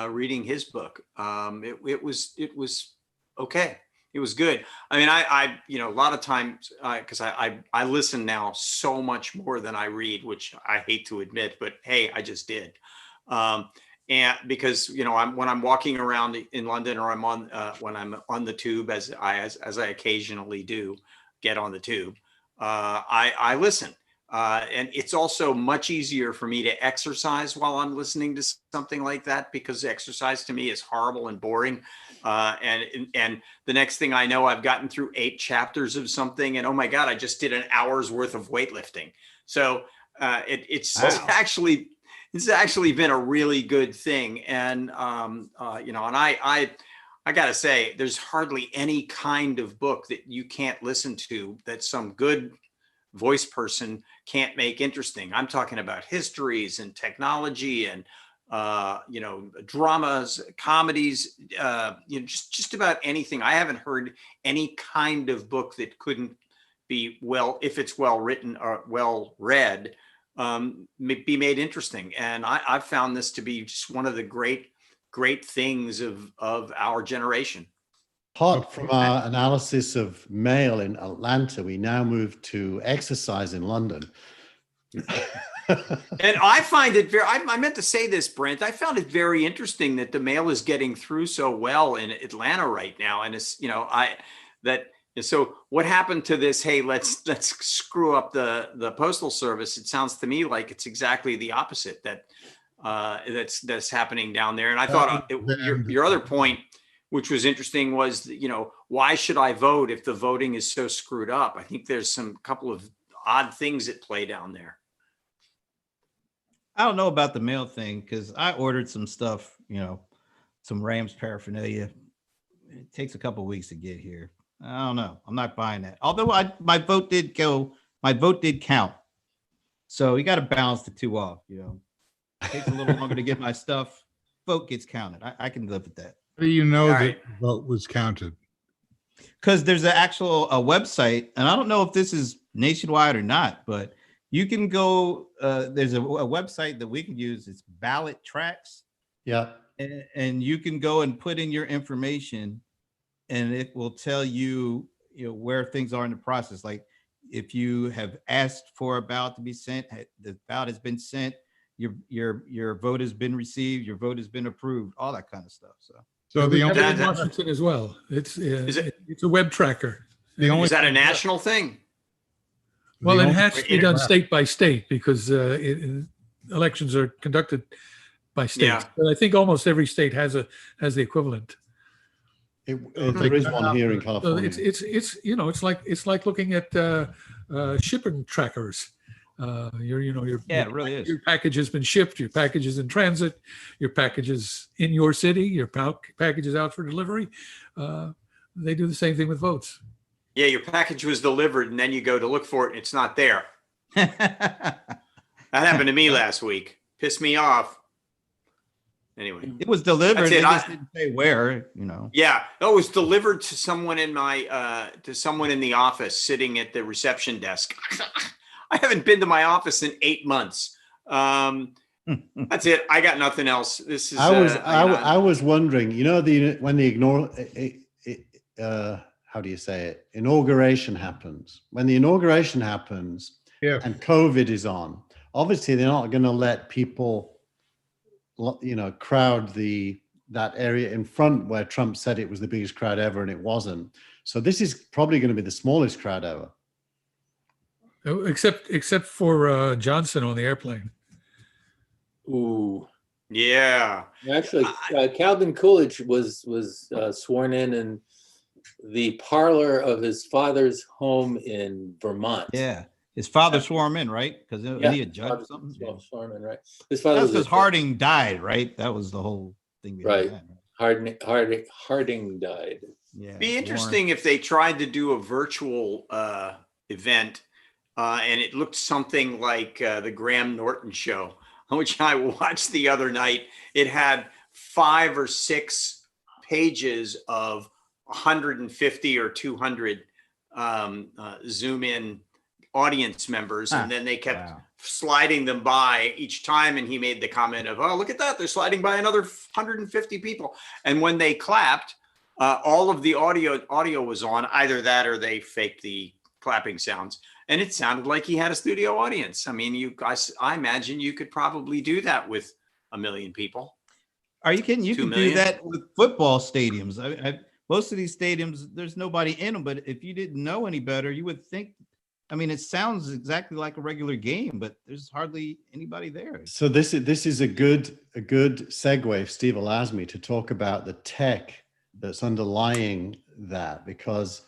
reading his book. It was okay. It was good. I mean, I you know, a lot of times because I listen now so much more than I read, which I hate to admit, but hey, I just did. And because you know, when I'm walking around in London, or I'm on when I'm on the tube, as I occasionally do get on the tube, I listen. And it's also much easier for me to exercise while I'm listening to something like that, because exercise to me is horrible and boring. And the next thing I know, I've gotten through 8 chapters of something, and oh my God, I just did an hour's worth of weightlifting. So it's Wow. it's actually been a really good thing. And you know, and I got to say, there's hardly any kind of book that you can't listen to that some good voice person can't make interesting. I'm talking about histories and technology and you know, dramas, comedies, you know, just about anything. I haven't heard any kind of book that couldn't be, well, if it's well written or well read, be made interesting. And I've found this to be just one of the great things of our generation. Hot from our analysis of mail in Atlanta, we now move to exercise in London. And I find it very, I meant to say this, Brent, I found it very interesting that the mail is getting through so well in Atlanta right now. And it's, you know, so what happened to this? Hey, let's screw up the postal service. It sounds to me like it's exactly the opposite that's happening down there. And I thought your other point, which was interesting, was, you know, why should I vote if the voting is so screwed up? I think there's some couple of odd things at play down there. I don't know about the mail thing because I ordered some stuff, you know, some Rams paraphernalia. It takes a couple of weeks to get here. I don't know. I'm not buying that. Although my vote did count. So you got to balance the two off, you know. It takes a little longer to get my stuff. Vote gets counted. I can live with that. How do you know All that right. the vote was counted? Because there's a website, and I don't know if this is nationwide or not, but you can go. There's a website that we can use. It's Ballot Tracks, Yeah. and you can go and put in your information, and it will tell you, you know, where things are in the process. Like if you have asked for a ballot to be sent, the ballot has been sent, your vote has been received, your vote has been approved, all that kind of stuff. So We the have it only, in Washington as well. It's it- it's a web tracker. the only Is that a national thing? Well, the it only- has to be done state by state because elections are conducted by states. Yeah. But I think almost every state has the equivalent. There is one here in So California. it's you know, it's like looking at shipping trackers. Your Yeah, it really is. Your package has been shipped. Your package is in transit. Your package is in your city. Your package is out for delivery. They do the same thing with votes. Yeah, your package was delivered and then you go to look for it and it's not there. That happened to me last week. Pissed me off. Anyway. It was delivered. That's They it. just didn't say where, you know. Yeah, no, it was delivered to someone in the office sitting at the reception desk. I haven't been to my office in 8 months. That's it. I got nothing else. This is. I was wondering, you know, when the how do you say it? Inauguration happens. When the inauguration happens, Yeah. and COVID is on, obviously they're not going to let people, you know, crowd that area in front where Trump said it was the biggest crowd ever, and it wasn't. So this is probably going to be the smallest crowd ever. Except for Johnson on the airplane. Ooh. Yeah. Actually, Calvin Coolidge was sworn in the parlor of his father's home in Vermont. Yeah, his father swore him in, right? Because he a judge or something. Yeah. Sworn in, right? His father That's was because Harding died, right? That was the whole thing. Right. That, Harding died. Yeah. Be interesting if they tried to do a virtual event, and it looked something like the Graham Norton show, which I watched the other night. It had 5 or 6 pages of 150 or 200 Zoom in audience members, and then they kept sliding them by each time. And he made the comment of, "Oh, look at that! They're sliding by another 150 people." And when they clapped, all of the audio was on. Either that or they faked the clapping sounds, and it sounded like he had a studio audience. I mean, you guys, I imagine you could probably do that with 1 million people. Are you kidding? You 2 can do million? that with football stadiums. Most of these stadiums, there's nobody in them, but if you didn't know any better, you would think, I mean, it sounds exactly like a regular game, but there's hardly anybody there. So this is a good segue, if Steve allows me, to talk about the tech that's underlying that, because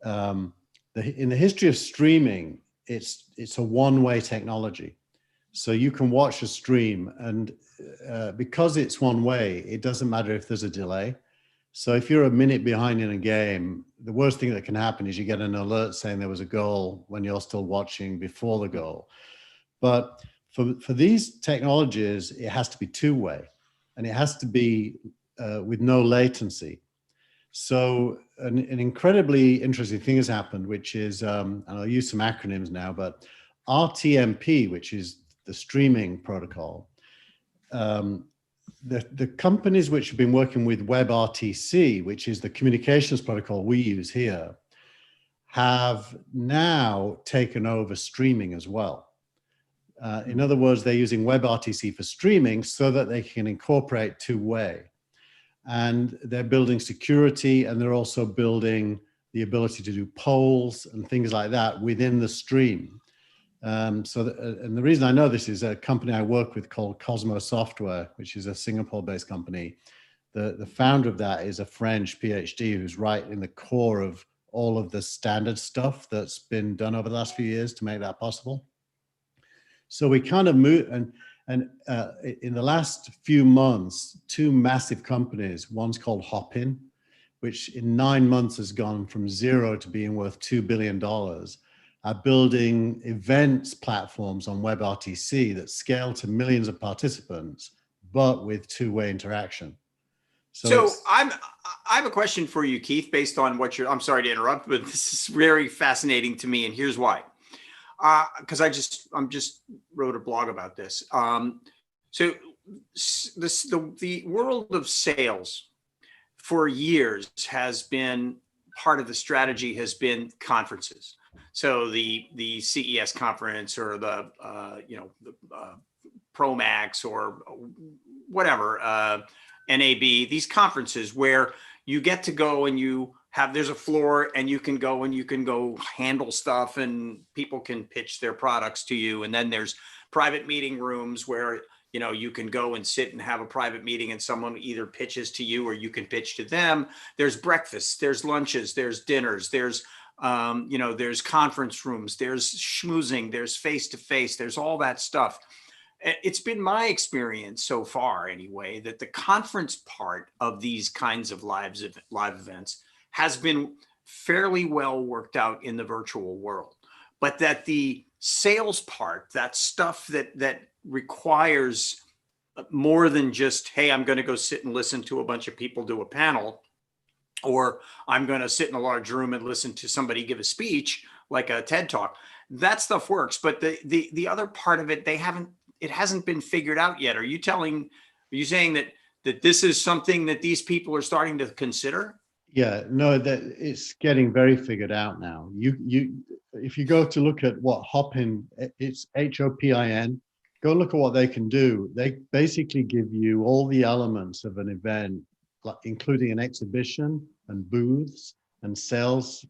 in the history of streaming, it's a one-way technology. So you can watch a stream, and because it's one way, it doesn't matter if there's a delay. So if you're a minute behind in a game, the worst thing that can happen is you get an alert saying there was a goal when you're still watching before the goal. But for these technologies, it has to be two-way, and it has to be with no latency. So an incredibly interesting thing has happened, which is, and I'll use some acronyms now, but RTMP, which is the streaming protocol, the companies which have been working with WebRTC, which is the communications protocol we use here, have now taken over streaming as well. In other words, they're using WebRTC for streaming so that they can incorporate two-way. And they're building security, and they're also building the ability to do polls and things like that within the stream. And the reason I know this is a company I work with called Cosmo Software, which is a Singapore-based company. The founder of that is a French PhD who's right in the core of all of the standard stuff that's been done over the last few years to make that possible. So we kind of move, and in the last few months, two massive companies, one's called Hopin, which in 9 months has gone from zero to being worth $2 billion, are building events platforms on WebRTC that scale to millions of participants, but with two-way interaction. So I have a question for you, Keith, based on what I'm sorry to interrupt, but this is very fascinating to me, and here's why. Because I just wrote a blog about this. So the world of sales for years has been, part of the strategy has been conferences. So the CES conference, or the Promax, or whatever, NAB, these conferences where you get to go and there's a floor, and you can go handle stuff, and people can pitch their products to you. And then there's private meeting rooms where, you can go and sit and have a private meeting, and someone either pitches to you or you can pitch to them. There's breakfasts, there's lunches, there's dinners, there's conference rooms, there's schmoozing, there's face-to-face, there's all that stuff. It's been my experience so far, anyway, that the conference part of these kinds of live events has been fairly well worked out in the virtual world, but that the sales part, that stuff that requires more than just, hey, I'm going to go sit and listen to a bunch of people do a panel, or I'm going to sit in a large room and listen to somebody give a speech like a TED Talk. That stuff works, but the other part of it, it hasn't been figured out yet. Are you saying that this is something that these people are starting to consider? Yeah, no, that it's getting very figured out now. If you go to look at what Hopin, it's Hopin, go look at what they can do. They basically give you all the elements of an event, including an exhibition and booths and sales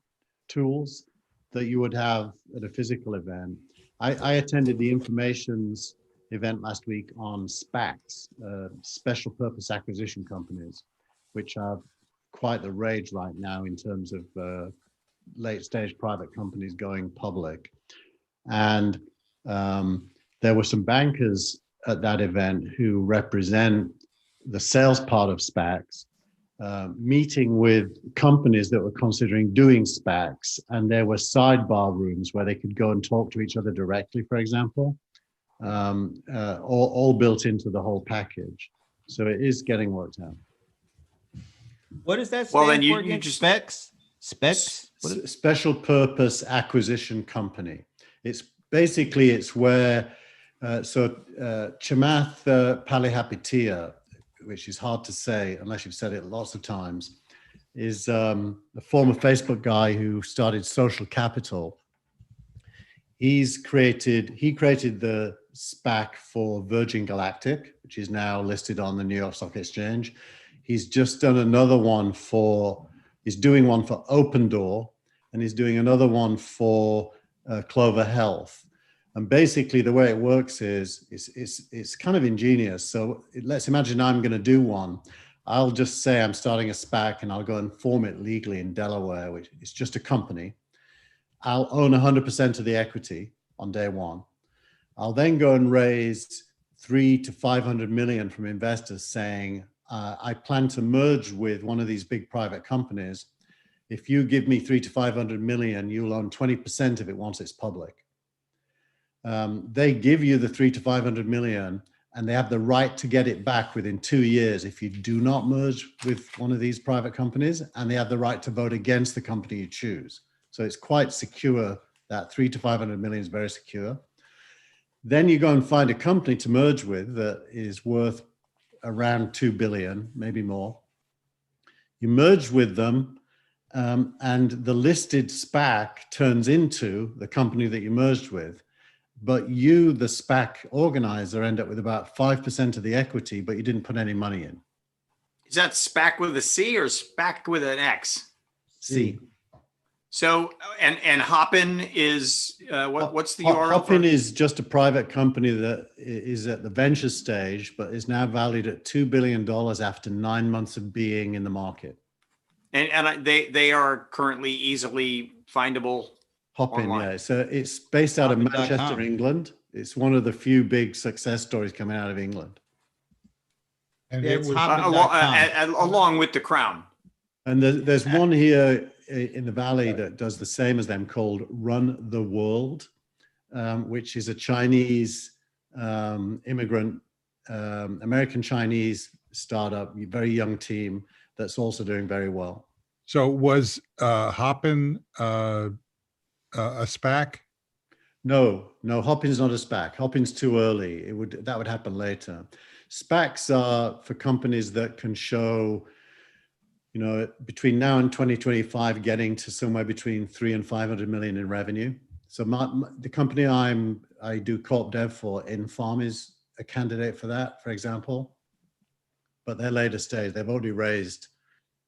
tools that you would have at a physical event. I attended the Informations event last week on SPACs, special purpose acquisition companies, which are quite the rage right now in terms of late stage private companies going public. And there were some bankers at that event who represent the sales part of SPACs, meeting with companies that were considering doing SPACs, and there were sidebar rooms where they could go and talk to each other directly, for example, all built into the whole package. So it is getting worked out. What does that Well, stand then you- for you again? just- Specs? What is- Special purpose acquisition company. It's basically, it's where, Chamath Palihapitiya, which is hard to say unless you've said it lots of times, is a former Facebook guy who started Social Capital. He created the SPAC for Virgin Galactic, which is now listed on the New York Stock Exchange. He's just done another one he's doing one for Open Door, and he's doing another one for Clover Health. And basically the way it works is it's kind of ingenious. So let's imagine I'm going to do one. I'll just say I'm starting a SPAC and I'll go and form it legally in Delaware, which is just a company. I'll own 100% of the equity on day one. I'll then go and raise 300 to 500 million from investors saying, I plan to merge with one of these big private companies. If you give me 300 to 500 million, you'll own 20% of it once it's public. They give you the 300 to 500 million, and they have the right to get it back within 2 years if you do not merge with one of these private companies, and they have the right to vote against the company you choose. So it's quite secure. That 300 to 500 million is very secure. Then you go and find a company to merge with that is worth around 2 billion, maybe more. You merge with them, and the listed SPAC turns into the company that you merged with. But you, the SPAC organizer, end up with about 5% of the equity, but you didn't put any money in. Is that SPAC with a C or SPAC with an X? See, So, and Hopin is, what's the URL? Hopin for? is just a private company that is at the venture stage, but is now valued at $2 billion after 9 months of being in the market. And they are currently easily findable. Hopin, Online. yeah. So it's based out of Hopin.com. Manchester, England. It's one of the few big success stories coming out of England. And Yeah, it it's was, Along with the Crown. And there's one here in the Valley that does the same as them called Run the World, which is a Chinese immigrant, American Chinese startup, very young team that's also doing very well. so was Hopin a SPAC? No, Hopin's not a SPAC. Hopin's too early. That would happen later. SPACs are for companies that can show, between now and 2025, getting to somewhere between 300 and 500 million in revenue. So the company I do corp dev for, Infarm, is a candidate for that, for example. But they're later stage. They've already raised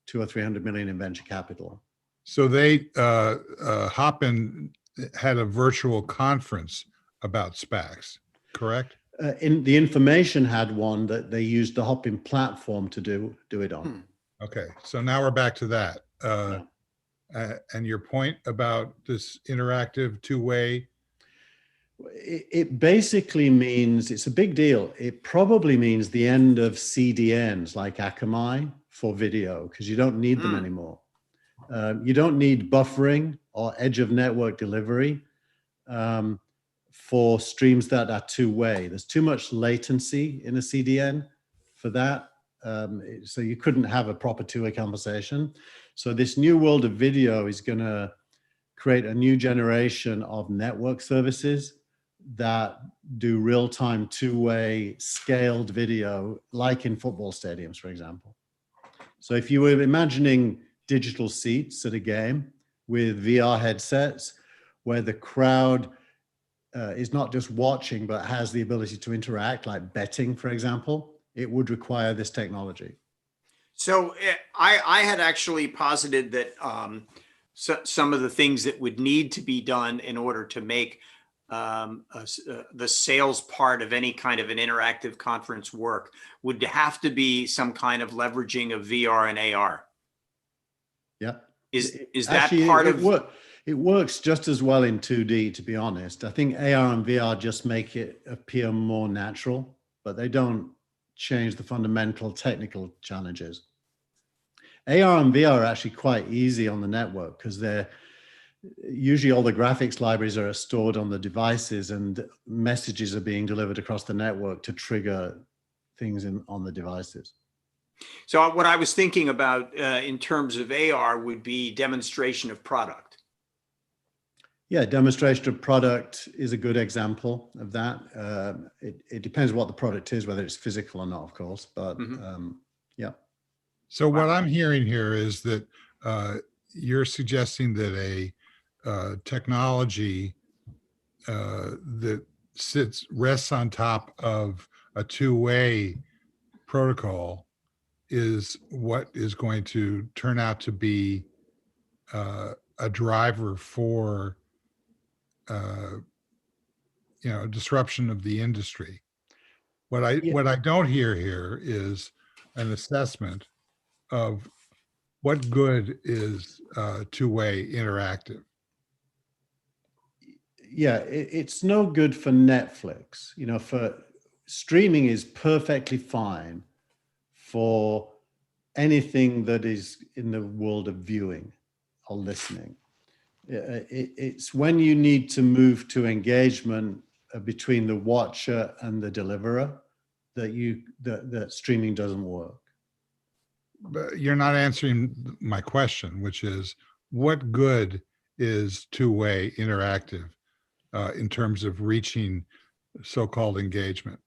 200 or 300 million in venture capital. So they, Hopin had a virtual conference about SPACs, correct? In the information had one that they used the Hopin platform to do it on. Okay, so now we're back to that. And your point about this interactive two-way, It basically means, it's a big deal. It probably means the end of CDNs like Akamai for video, because you don't need them anymore. You don't need buffering or edge of network delivery for streams that are two-way. There's too much latency in a CDN for that. So you couldn't have a proper two-way conversation. So this new world of video is going to create a new generation of network services that do real-time two-way scaled video, like in football stadiums, for example. So if you were imagining digital seats at a game with VR headsets, where the crowd is not just watching, but has the ability to interact, like betting, for example, it would require this technology. So I had actually posited that some of the things that would need to be done in order to make the sales part of any kind of an interactive conference work would have to be some kind of leveraging of VR and AR. Yeah. Is that Actually, part of? It works just as well in 2D, to be honest. I think AR and VR just make it appear more natural, but they don't change the fundamental technical challenges. AR and VR are actually quite easy on the network because they're usually all the graphics libraries are stored on the devices and messages are being delivered across the network to trigger things on the devices. So what I was thinking about in terms of AR would be demonstration of product. Yeah, demonstration of product is a good example of that. It depends what the product is, whether it's physical or not, of course, but yeah. So what I'm hearing here is that you're suggesting that a technology that rests on top of a two-way protocol is what is going to turn out to be a driver for disruption of the industry. What I don't hear here is an assessment of what good is two-way interactive. Yeah, it's no good for Netflix. For streaming is perfectly fine for anything that is in the world of viewing or listening. It's when you need to move to engagement between the watcher and the deliverer that streaming doesn't work. But you're not answering my question, which is what good is two-way interactive in terms of reaching so-called engagement?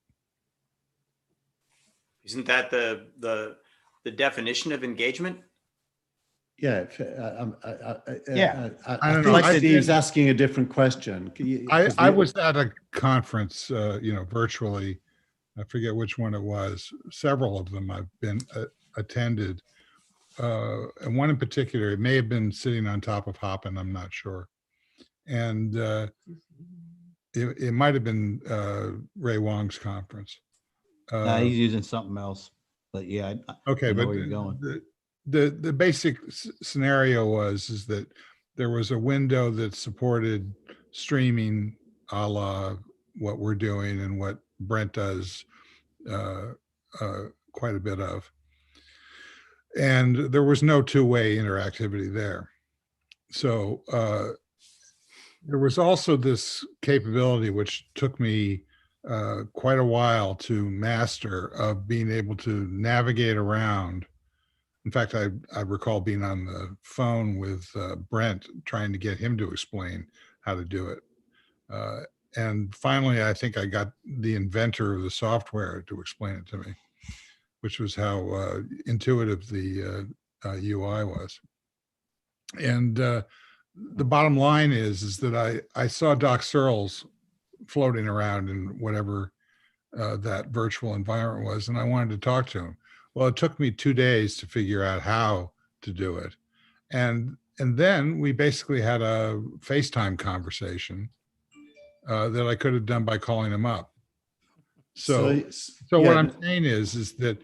Isn't that the definition of engagement? Yeah, Yeah. I don't think know. Steve's asking a different question. I was at a conference, virtually. I forget which one it was. Several of them I've been attended. And one in particular, it may have been sitting on top of Hopin, I'm not sure. And it might have been Ray Wong's conference. Nah, he's using something else. But yeah, Okay, I know but where you're going. the basic scenario is that there was a window that supported streaming a la what we're doing and what Brent does quite a bit of. And there was no two-way interactivity there. So there was also this capability, which took me quite a while to master, of being able to navigate around. In fact, I recall being on the phone with Brent trying to get him to explain how to do it. And finally, I think I got the inventor of the software to explain it to me, which was how intuitive the UI was. And the bottom line is that I saw Doc Searles floating around in whatever that virtual environment was, and I wanted to talk to him. Well, it took me 2 days to figure out how to do it. And then we basically had a FaceTime conversation that I could have done by calling him up. So yeah. what I'm saying is that,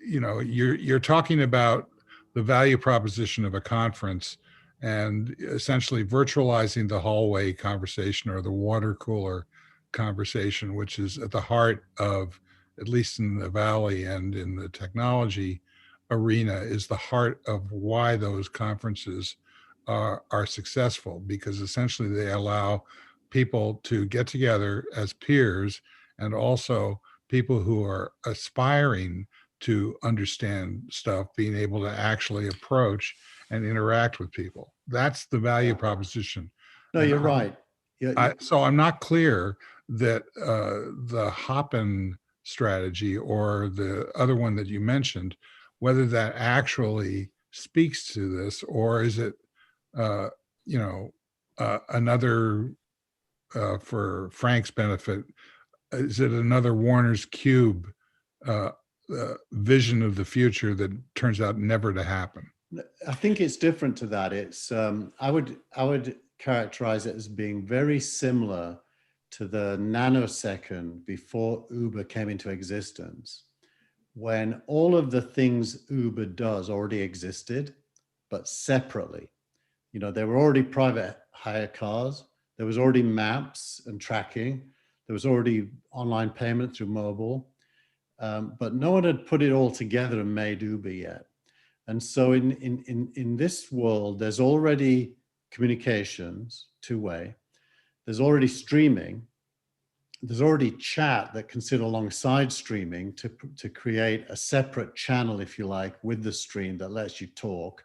you're talking about the value proposition of a conference and essentially virtualizing the hallway conversation or the water cooler conversation, which is at the heart of, at least in the Valley and in the technology arena, is the heart of why those conferences are successful, because essentially they allow people to get together as peers and also people who are aspiring to understand stuff, being able to actually approach and interact with people. That's the value proposition. No, you're right. So I'm not clear that the Hopin strategy or the other one that you mentioned, whether that actually speaks to this, or is it, another, for Frank's benefit, is it another Warner's Cube vision of the future that turns out never to happen? I think it's different to that. It's I would characterize it as being very similar to the nanosecond before Uber came into existence, when all of the things Uber does already existed, but separately. There were already private hire cars, there was already maps and tracking, there was already online payment through mobile, but no one had put it all together and made Uber yet. And so in this world, there's already communications two-way, there's already streaming, there's already chat that can sit alongside streaming to create a separate channel, if you like, with the stream that lets you talk.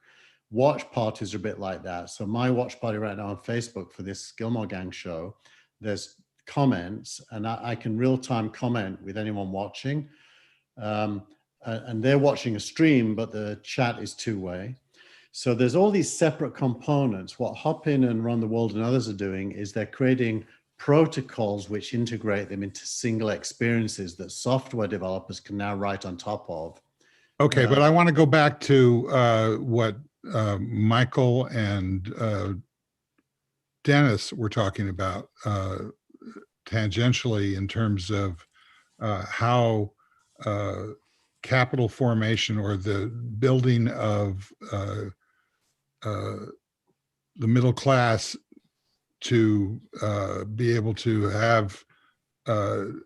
Watch parties are a bit like that. So my watch party right now on Facebook for this Gilmore Gang show, there's comments, and I can real-time comment with anyone watching. And they're watching a stream, but the chat is two-way. So there's all these separate components. What Hopin and Run the World and others are doing is they're creating protocols which integrate them into single experiences that software developers can now write on top of. Okay, but I want to go back to what Michael and Dennis were talking about tangentially in terms of how capital formation or the building of the middle class to be able to have an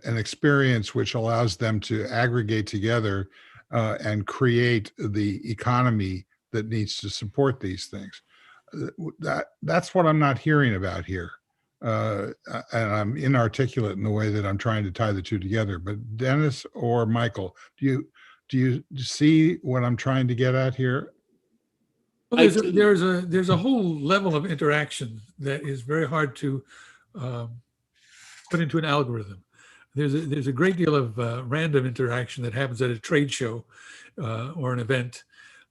experience which allows them to aggregate together and create the economy that needs to support these things. That's what I'm not hearing about here. And I'm inarticulate in the way that I'm trying to tie the two together. But Dennis or Michael, do you see what I'm trying to get at here? Well, there's a whole level of interaction that is very hard to put into an algorithm. There's a great deal of random interaction that happens at a trade show or an event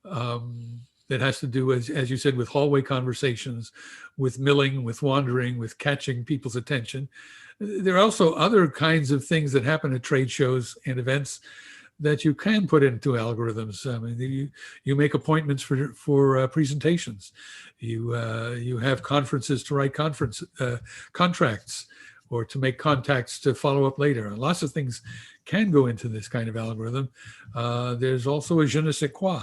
that has to do, as you said, with hallway conversations, with milling, with wandering, with catching people's attention. There are also other kinds of things that happen at trade shows and events that you can put into algorithms. I mean, you make appointments for presentations. You have conferences to write contracts, or to make contacts to follow up later. Lots of things can go into this kind of algorithm. There's also a je ne sais quoi.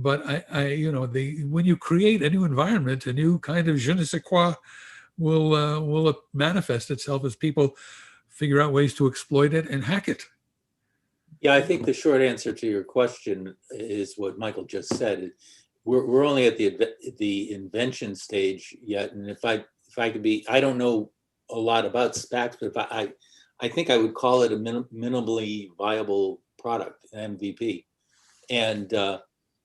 But when you create a new environment, a new kind of je ne sais quoi will manifest itself as people figure out ways to exploit it and hack it. Yeah, I think the short answer to your question is what Michael just said. We're only at the invention stage yet, and if I could be, I don't know a lot about SPACs, but if I think I would call it a minimally viable product, an MVP. And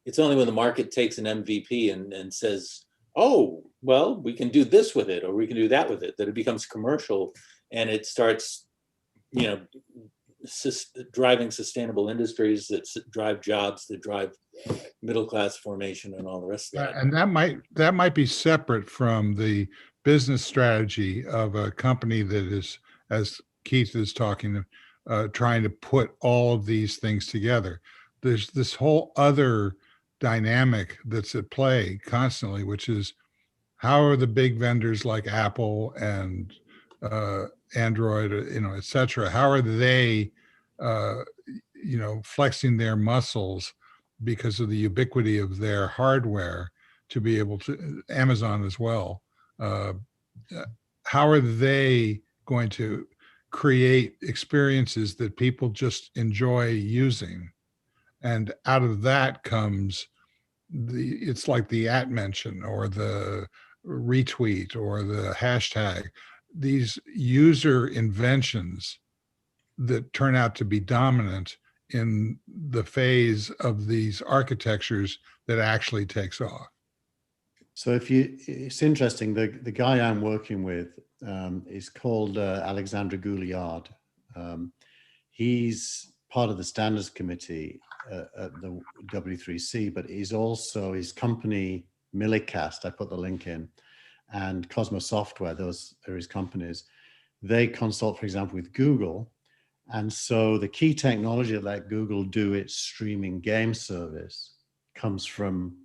it's only when the market takes an MVP and says, oh, well, we can do this with it, or we can do that with it, that it becomes commercial and it starts, driving sustainable industries that drive jobs, that drive middle-class formation and all the rest of that. And that might be separate from the business strategy of a company that is, as Keith is talking, trying to put all of these things together. There's this whole other dynamic that's at play constantly, which is how are the big vendors like Apple and Android, et cetera, how are they, flexing their muscles because of the ubiquity of their hardware to be able to, Amazon as well. How are they going to create experiences that people just enjoy using? And out of that comes it's like the @ mention or the retweet or the hashtag, these user inventions that turn out to be dominant in the phase of these architectures that actually takes off. So it's interesting, the guy I'm working with is called Alexandre Gouliard. He's part of the standards committee at the W3C, but he's also, his company Millicast, I put the link in, and Cosmos Software, those are his companies. They consult, for example, with Google. And so the key technology that let Google do its streaming game service comes from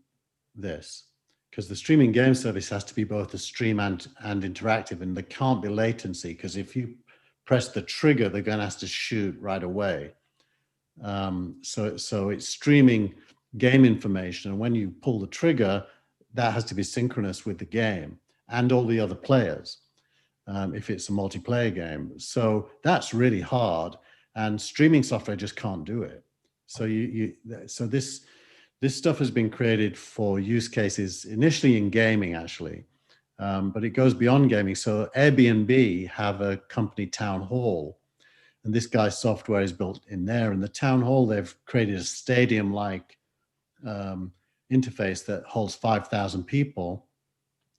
this, because the streaming game service has to be both a stream and interactive, and there can't be latency, because if you press the trigger, the gun has to shoot right away. So it's streaming game information, and when you pull the trigger, that has to be synchronous with the game and all the other players, if it's a multiplayer game. So that's really hard, and streaming software just can't do it. So so this stuff has been created for use cases initially in gaming, actually, But it goes beyond gaming. So Airbnb have a company town hall, and this guy's software is built in there. And the town hall, they've created a stadium-like interface that holds 5,000 people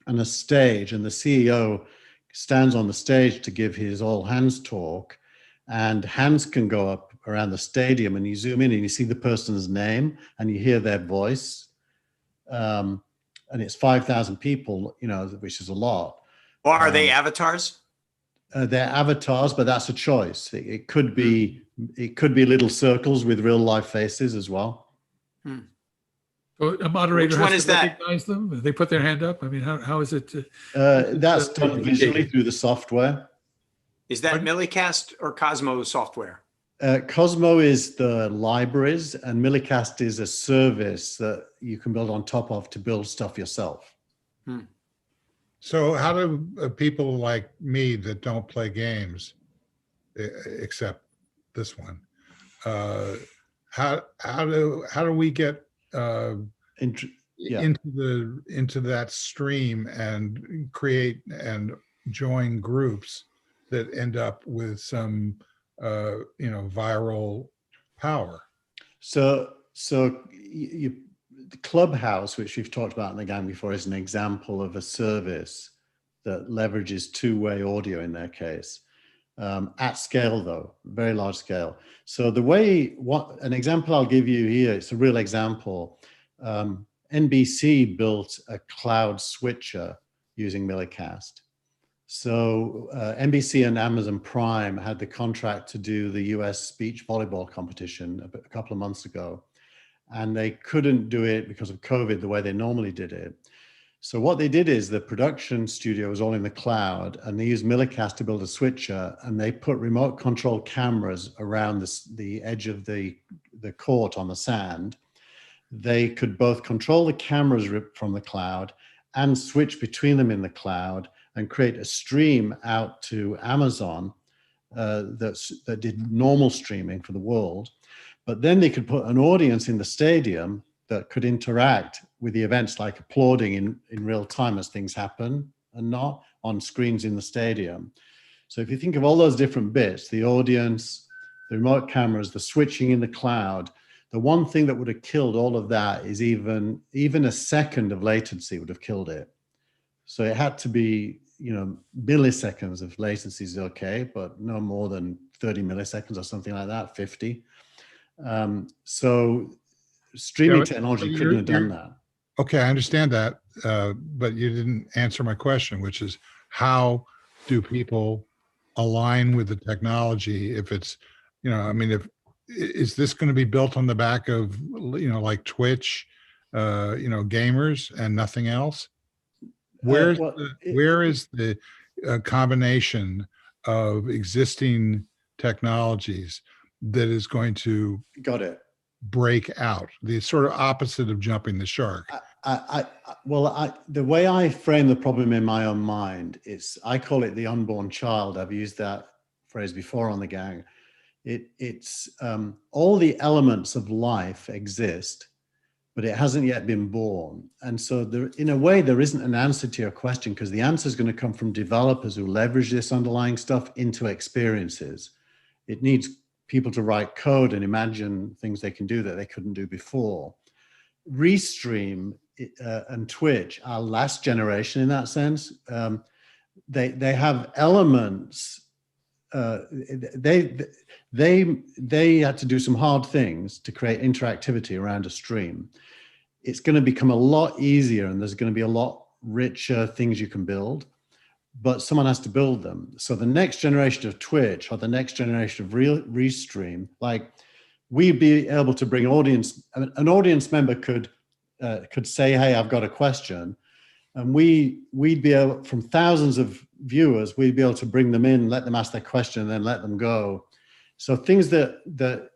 and a stage. And the CEO stands on the stage to give his all hands talk, and hands can go up around the stadium, and you zoom in and you see the person's name and you hear their voice. And it's 5,000 people, you know, which is a lot. Or are they avatars? They're avatars, but that's a choice. It could be little circles with real life faces as well. So a moderator Which one has is to that? recognize them. They put their hand up. I mean, how is it? That's done visually through the software. Is that Millicast or Cosmo software? Cosmo is the libraries, and Millicast is a service that you can build on top of to build stuff yourself. So how do people like me that don't play games, except this one, how do we get into that stream and create and join groups that end up with some viral power? So the Clubhouse, which we've talked about in the gang before, is an example of a service that leverages two-way audio in their case, at scale though, very large scale. So an example I'll give you here, it's a real example. NBC built a cloud switcher using Millicast. So NBC and Amazon Prime had the contract to do the US beach volleyball competition a couple of months ago, and they couldn't do it because of COVID the way they normally did it. So what they did is the production studio was all in the cloud, and they used Millicast to build a switcher, and they put remote control cameras around the edge of the court on the sand. They could both control the cameras from the cloud and switch between them in the cloud and create a stream out to Amazon that did normal streaming for the world. But then they could put an audience in the stadium that could interact with the events, like applauding in real time as things happen and not on screens in the stadium. So if you think of all those different bits, the audience, the remote cameras, the switching in the cloud, the one thing that would have killed all of that is even a second of latency would have killed it. So it had to be, milliseconds of latency is okay, but no more than 30 milliseconds or something like that, 50. So streaming technology couldn't have done that. Okay, I understand that, but you didn't answer my question, which is how do people align with the technology if it's, is this going to be built on the back of, like Twitch, gamers and nothing else? Where is the combination of existing technologies that is going to break out, the sort of opposite of jumping the shark? The way I frame the problem in my own mind, I call it the unborn child. I've used that phrase before on the gang. It's all the elements of life exist, but it hasn't yet been born. And so in a way, there isn't an answer to your question, because the answer is going to come from developers who leverage this underlying stuff into experiences. It needs people to write code and imagine things they can do that they couldn't do before. Restream and Twitch are last generation in that sense. They have elements. They had to do some hard things to create interactivity around a stream. It's going to become a lot easier, and there's going to be a lot richer things you can build, but someone has to build them. So the next generation of Twitch or the next generation of Restream, like, we'd be able to bring an audience member could say, hey, I've got a question. And we'd be able, from thousands of viewers, we'd be able to bring them in, let them ask their question, and then let them go. So things that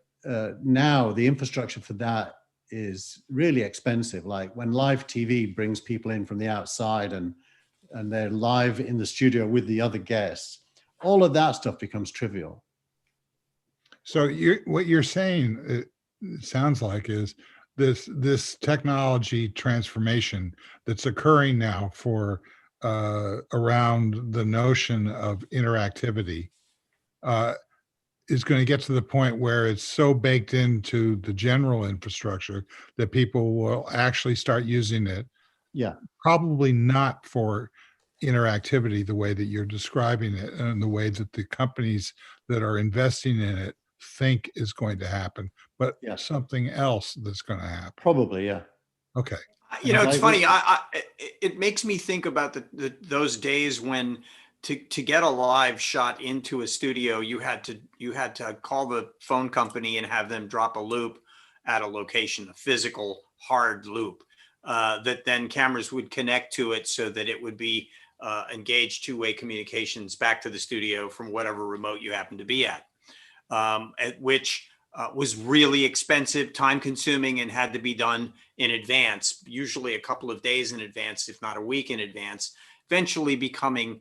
now the infrastructure for that is really expensive. Like when live TV brings people in from the outside and they're live in the studio with the other guests, all of that stuff becomes trivial. So what you're saying, it sounds like, is this technology transformation that's occurring now for around the notion of interactivity is going to get to the point where it's so baked into the general infrastructure that people will actually start using it. Yeah. Probably not for interactivity the way that you're describing it and the way that the companies that are investing in it think is going to happen, but Yeah. something else that's going to happen. Probably, yeah. Okay. You know, it's I funny. agree. It makes me think about those days when to get a live shot into a studio, you had to call the phone company and have them drop a loop at a location, a physical hard loop that then cameras would connect to it so that it would be engaged two-way communications back to the studio from whatever remote you happen to be at which was really expensive, time consuming, and had to be done in advance, usually a couple of days in advance, if not a week in advance, eventually becoming,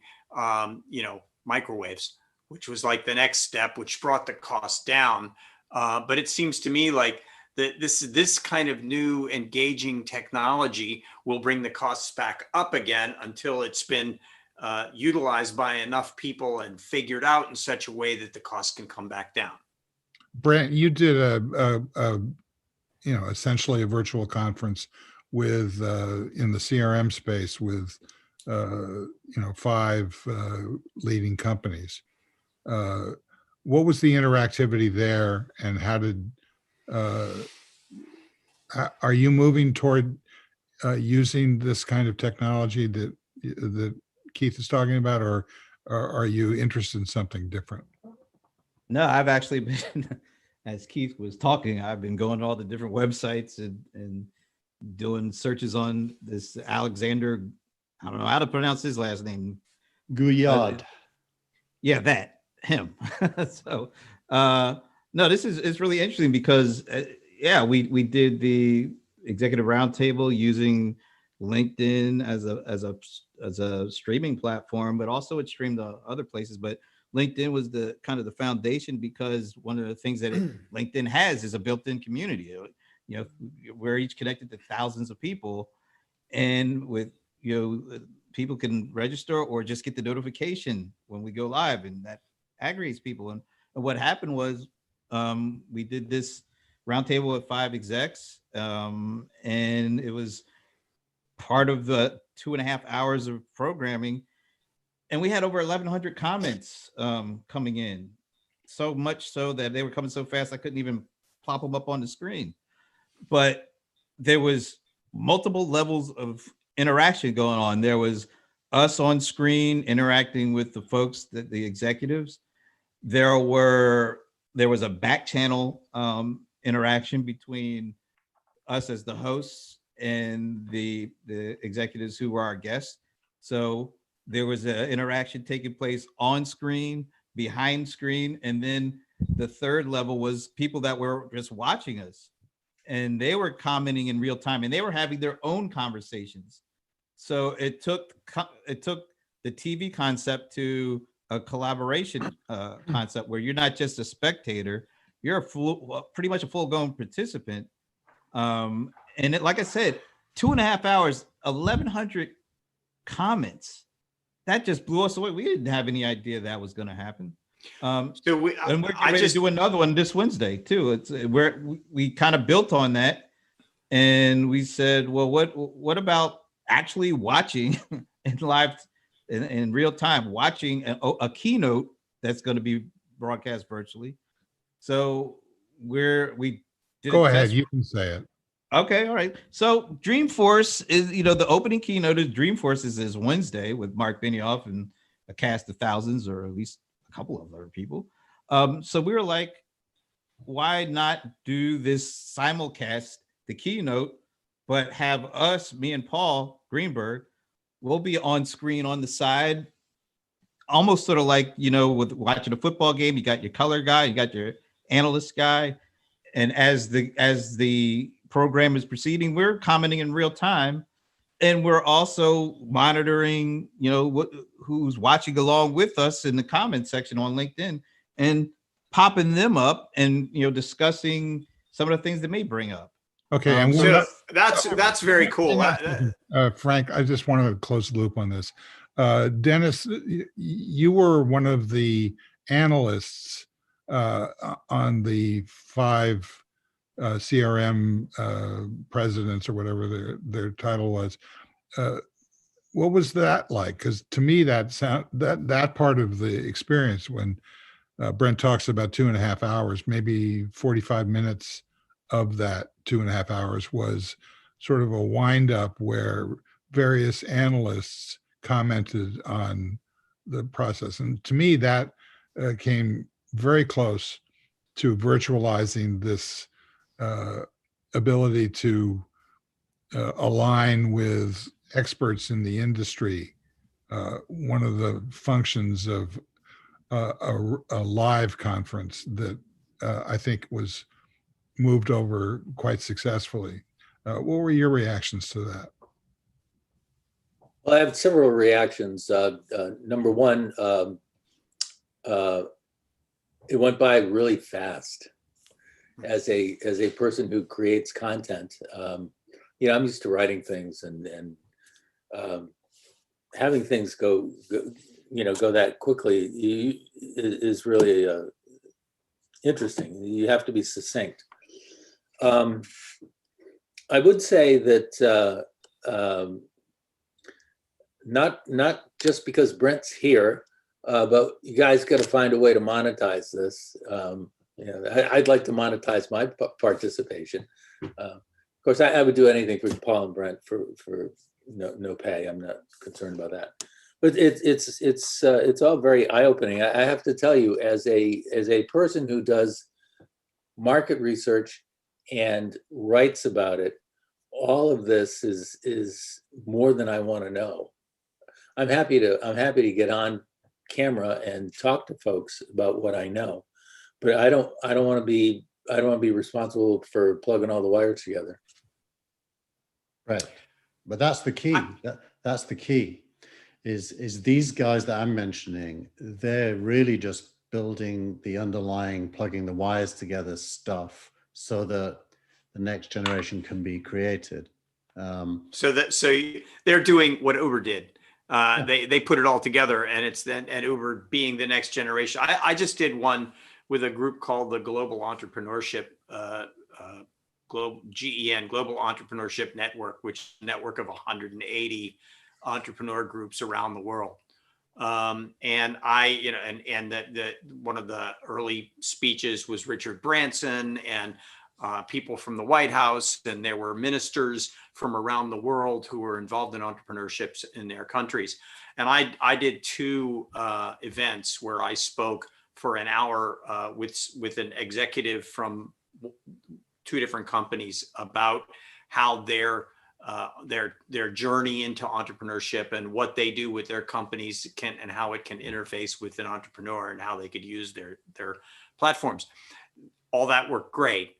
microwaves, which was like the next step, which brought the cost down. But it seems to me like this kind of new engaging technology will bring the costs back up again until it's been utilized by enough people and figured out in such a way that the cost can come back down. Brent, you did essentially a virtual conference with in the CRM space with 5 leading companies. What was the interactivity there, and how did are you moving toward using this kind of technology that Keith is talking about, or are you interested in something different? No, I've actually been, as Keith was talking, I've been going to all the different websites and doing searches on this Alexander, I don't know how to pronounce his last name. Gouillard. Yeah, him. So, no, it's really interesting because, we did the executive roundtable using LinkedIn as a streaming platform, but also it streamed to other places. But LinkedIn was the kind of the foundation, because one of the things that LinkedIn has is a built-in community. You know, we're each connected to thousands of people, and with people can register or just get the notification when we go live, and that aggregates people. And what happened was we did this roundtable with 5 execs, and it was part of the 2.5 hours of programming. And we had over 1,100 comments coming in, so much so that they were coming so fast I couldn't even plop them up on the screen. But there was multiple levels of interaction going on. There was us on screen interacting with the folks, the executives. There was a back channel interaction between us as the hosts and the executives who were our guests. So there was an interaction taking place on screen, behind screen, and then the third level was people that were just watching us, and they were commenting in real time, and they were having their own conversations. So it took the TV concept to a collaboration concept where you're not just a spectator, you're pretty much a full-blown participant. And like I said, 2.5 hours, 1,100 comments. That just blew us away. We didn't have any idea that was going to happen. And we're getting ready to do another one this Wednesday too. It's where we kind of built on that, and we said, well, what about actually watching in live in real time, watching a keynote that's going to be broadcast virtually. So we did Go ahead, you can say it. Okay, all right. So Dreamforce is, the opening keynote of Dreamforce is Wednesday with Mark Benioff and a cast of thousands, or at least a couple of other people. So we were like, why not do this simulcast, the keynote, but have us, me and Paul Greenberg, we'll be on screen on the side, almost sort of like, with watching a football game, you got your color guy, you got your analyst guy. And as the program is proceeding, we're commenting in real time, and we're also monitoring, who's watching along with us in the comment section on LinkedIn, and popping them up and discussing some of the things that may bring up. Okay, and So one So that's very cool. Frank, I just want to close the loop on this. Dennis, you were one of the analysts on the 5 CRM presidents or whatever their title was. What was that like? Because to me, that part of the experience when Brent talks about 2.5 hours, maybe 45 minutes of that 2.5 hours was sort of a wind up where various analysts commented on the process. And to me, that came very close to virtualizing this ability to align with experts in the industry. One of the functions of a live conference that I think was moved over quite successfully. What were your reactions to that? Well, I have several reactions. Number one, it went by really fast. As a person who creates content, you know, I'm used to writing things and having things go that quickly is really interesting. You have to be succinct. I would say that not just because Brent's here, but you guys got to find a way to monetize this. You know, I'd like to monetize my participation. Of course, I would do anything for Paul and Brent for no pay. I'm not concerned about that. But it's all very eye-opening. I have to tell you, as a person who does market research and writes about it, all of this is more than I want to know. I'm happy to get on camera and talk to folks about what I know, but I don't want to be responsible for plugging all the wires together. Right, but that's the key. That's the key. Is these guys that I'm mentioning? They're really just building the underlying, plugging the wires together stuff, so that the next generation can be created. So they're doing what Uber did. They put it all together, and it's then and Uber being the next generation. I just did one with a group called the Global Entrepreneurship Global Entrepreneurship Network, which is a network of 180 entrepreneur groups around the world. And one of the early speeches was Richard Branson and people from the White House, and there were ministers from around the world who were involved in entrepreneurships in their countries. And I did 2 events where I spoke for an hour with an executive from 2 different companies about how their journey into entrepreneurship and what they do with their companies and how it can interface with an entrepreneur and how they could use their platforms. All that worked great.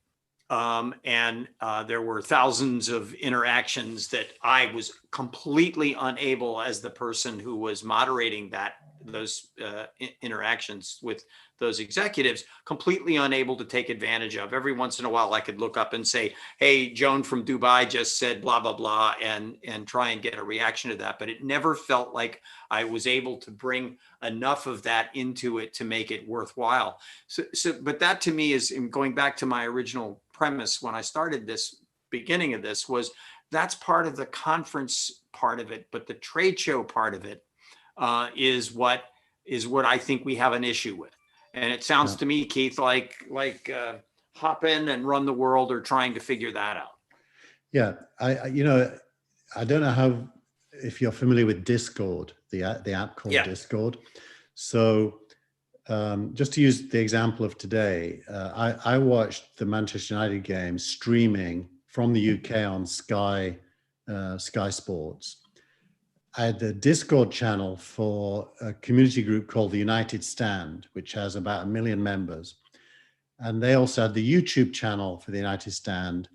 And there were thousands of interactions that I was completely unable, as the person who was moderating those interactions with those executives, completely unable to take advantage of. Every once in a while, I could look up and say, "Hey, Joan from Dubai just said blah blah blah," and try and get a reaction to that. But it never felt like I was able to bring enough of that into it to make it worthwhile. But that to me is, going back to my original premise when I started this beginning of this, was that's part of the conference part of it, but the trade show part of it is what I think we have an issue with. And it sounds to me, Keith, like hop in and run the world, or trying to figure that out. Yeah, I don't know if you're familiar with Discord, the app called Discord. So just to use the example of today, I watched the Manchester United game streaming from the UK on Sky Sports. I had the Discord channel for a community group called the United Stand, which has about 1 million members. And they also had the YouTube channel for the United Stand.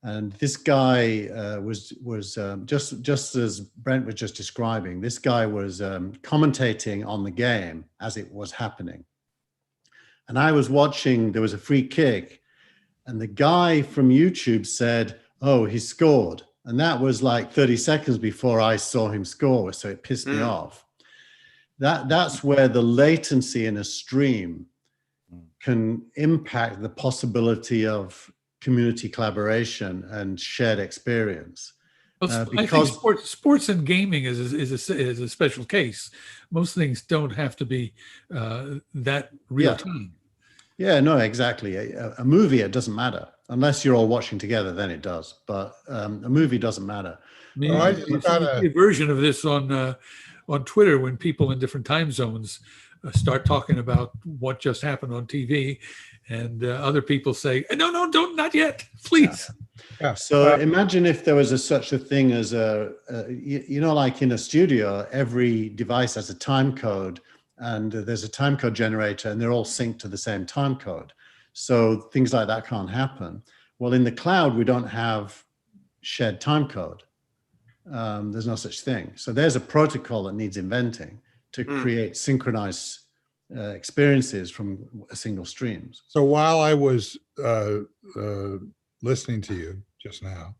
And this guy was just as Brent was just describing, this guy was commentating on the game as it was happening. And I was watching, there was a free kick, And the guy from YouTube said, "Oh, he scored." And that was like 30 seconds before I saw him score. So it pissed me off. That's where the latency in a stream can impact the possibility of community collaboration and shared experience. Well, I think Because sports and gaming is a special case. Most things don't have to be that real time. Yeah, no, exactly. A movie, it doesn't matter unless you're all watching together. Then it does. But a movie doesn't matter. I mean, you see a version of this on Twitter when people in different time zones start talking about what just happened on TV, and other people say, "No, don't, not yet, please." Yeah. So imagine if there was such a thing as like in a studio, every device has a time code, and there's a time code generator, and they're all synced to the same time code. So things like that can't happen. Well, in the cloud, we don't have shared time code. There's no such thing. So there's a protocol that needs inventing to create synchronized experiences from a single streams. So while I was listening to you just now,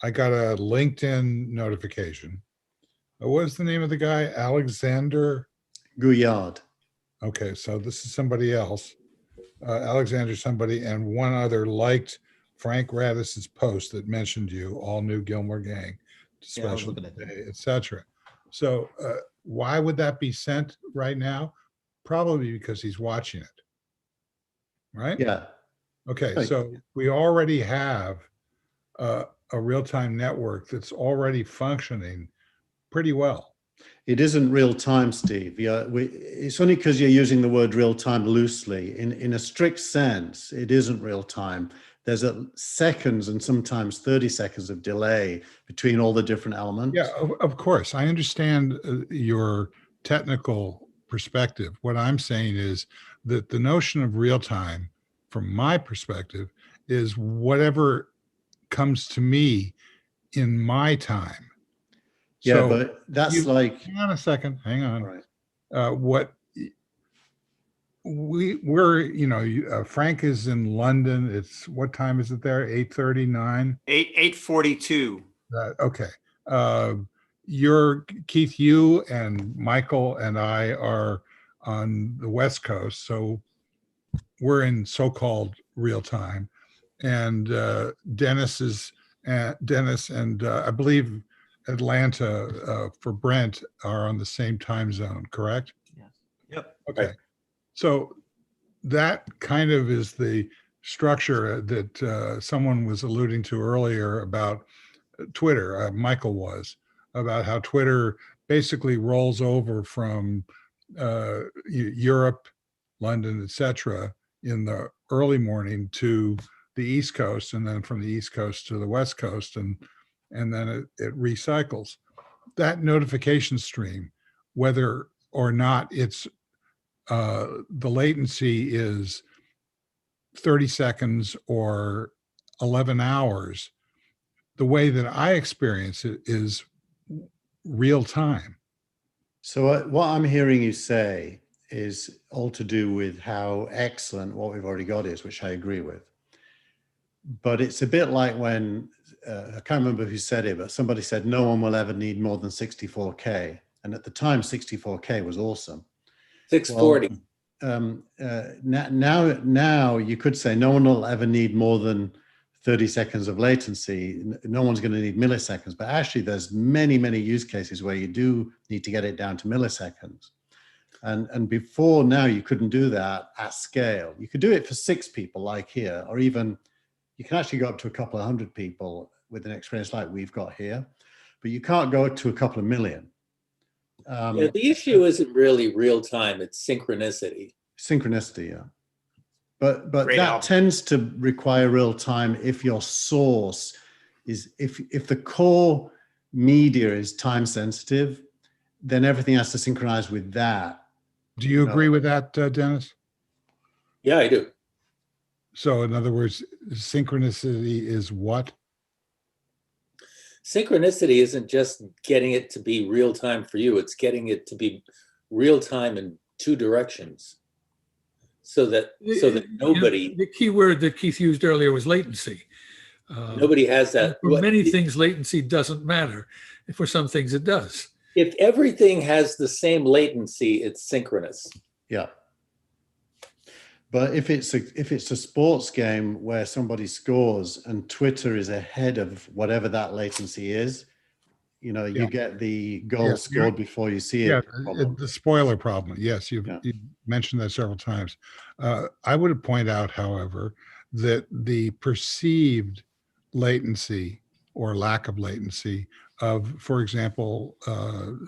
I got a LinkedIn notification. What is the name of the guy? Alexander Gouillard. Okay, so this is somebody else. Alexander somebody, and one other liked Frank Radis's post that mentioned you, all new Gilmore Gang, special day, etc. So why would that be sent right now? Probably because he's watching it, right? Yeah. Okay, Right. so we already have a real-time network that's already functioning pretty well. It isn't real time, Steve. It's only because you're using the word real time loosely. In a strict sense, it isn't real time. There's seconds and sometimes 30 seconds of delay between all the different elements. Yeah, of course. I understand your technical perspective. What I'm saying is that the notion of real time, from my perspective, is whatever comes to me in my time. Yeah, So but that's like. Hang on a second. Hang on. Right. What we're, Frank is in London. It's what time is it there? 8:39. 8:42. Okay. Keith, you and Michael and I are on the West Coast, so we're in so-called real time, and Dennis and I believe Atlanta for Brent are on the same time zone, correct? Yes. Yep. Okay. Right. So that kind of is the structure that someone was alluding to earlier about Twitter. Michael was, about how Twitter basically rolls over from Europe, London, etc., in the early morning to the East Coast, and then from the East Coast to the West Coast, and then it recycles. That notification stream, whether or not it's the latency is 30 seconds or 11 hours, the way that I experience it is real time. So what I'm hearing you say is all to do with how excellent what we've already got is, which I agree with. But it's a bit like when, I can't remember who said it, but somebody said no one will ever need more than 64K. And at the time, 64K was awesome. 640. Now you could say no one will ever need more than 30 seconds of latency. No one's going to need milliseconds, but actually there's many, many use cases where you do need to get it down to milliseconds. And before now, you couldn't do that at scale. You could do it for 6 people like here, or even you can actually go up to a couple of hundred people with an experience like we've got here, but you can't go to a couple of million. Yeah, the issue isn't really real time, it's synchronicity. Synchronicity, yeah. But Great that album. tends to require real time if your source is, if the core media is time sensitive, then everything has to synchronize with that. Do you agree with that, Dennis? Yeah, I do. So in other words, synchronicity is what? Synchronicity isn't just getting it to be real time for you, it's getting it to be real time in 2 directions. so that nobody The key word that Keith used earlier was latency latencycycycycycy. has that. For many things, latency doesn't matter. For some things, it does. If everything has the same latency, it's synchronous. Yeah. But if it's a sports game where somebody scores and Twitter is ahead of whatever that latency is, you know, you get the goal scored before you see it. The spoiler problem. Yes, you've mentioned that several times. I would point out, however, that the perceived latency or lack of latency of, for example,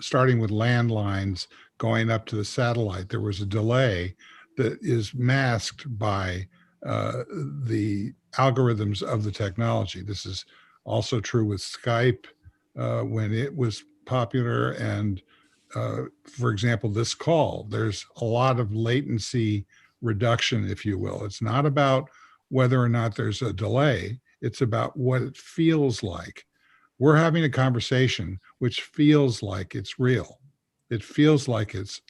starting with landlines going up to the satellite, there was a delay that is masked by the algorithms of the technology. This is also true with Skype when it was popular. And for example, this call, there's a lot of latency reduction, if you will. It's not about whether or not there's a delay. It's about what it feels like. We're having a conversation which feels like it's real. It feels like it's.